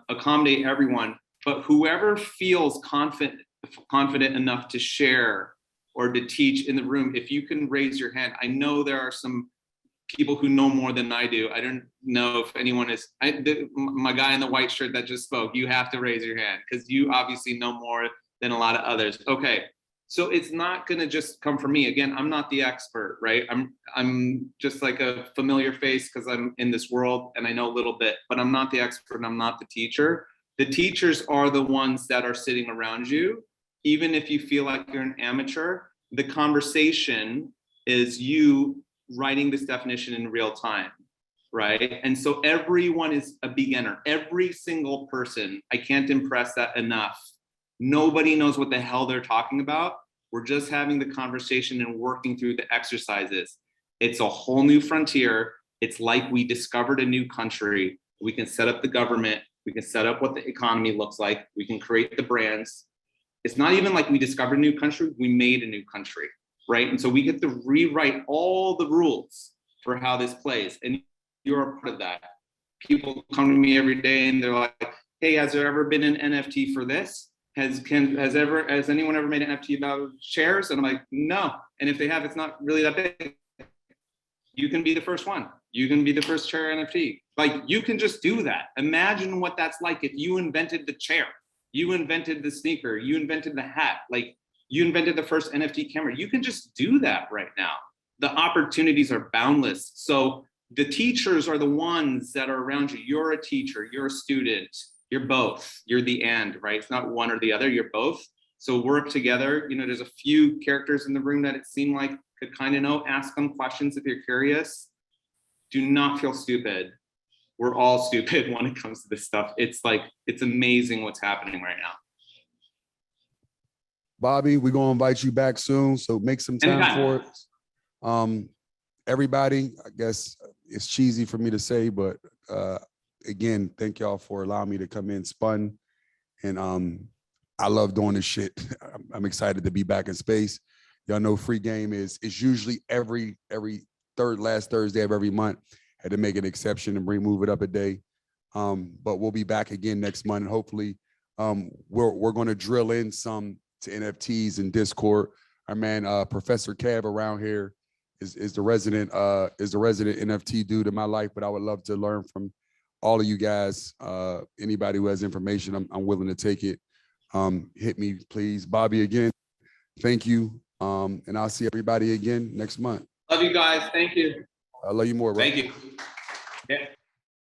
accommodate everyone, but whoever feels confident enough to share or to teach in the room, if you can raise your hand. I know there are some people who know more than I do. I don't know if anyone is, my guy in the white shirt that just spoke, you have to raise your hand because you obviously know more than a lot of others. Okay, so it's not gonna just come from me. Again, I'm not the expert, right? I'm just like a familiar face because I'm in this world and I know a little bit, but I'm not the expert and I'm not the teacher. The teachers are the ones that are sitting around you. Even if you feel like you're an amateur, the conversation is you writing this definition in real time, right? And so everyone is a beginner. Every single person, I can't impress that enough. Nobody knows what the hell they're talking about. We're just having the conversation and working through the exercises. It's a whole new frontier. It's like we discovered a new country. We can set up the government. We can set up what the economy looks like. We can create the brands. It's not even like we discovered a new country. We made a new country. Right? And so we get to rewrite all the rules for how this plays. And you're a part of that. People come to me every day and they're like, hey, has there ever been an NFT for this? Has anyone ever made an NFT about shares? And I'm like, no. And if they have, it's not really that big. You can be the first one. You can be the first chair NFT. Like, you can just do that. Imagine what that's like if you invented the chair, you invented the sneaker, you invented the hat. Like, you invented the first NFT camera. You can just do that right now. The opportunities are boundless. So the teachers are the ones that are around you. You're a teacher, you're a student, you're both. You're the and, right? It's not one or the other, you're both. So work together. You know, there's a few characters in the room that it seemed like could kind of know. Ask them questions if you're curious. Do not feel stupid. We're all stupid when it comes to this stuff. It's like, it's amazing what's happening right now.
Bobby, we're gonna invite you back soon, so make some time for it. Everybody, I guess it's cheesy for me to say, but again, thank y'all for allowing me to come in spun. And I love doing this shit. I'm excited to be back in space. Y'all know free game is usually every last Thursday of every month. Had to make an exception and move it up a day. But we'll be back again next month. And hopefully we're gonna drill in some to NFTs and Discord. Our man Professor Kev around here is the resident NFT dude in my life, but I would love to learn from all of you guys. Anybody who has information, I'm willing to take it. Hit me, please. Bobby, again, thank you. And I'll see everybody again next month.
Love you guys. Thank you.
I love you more, bro.
Thank you. Yeah.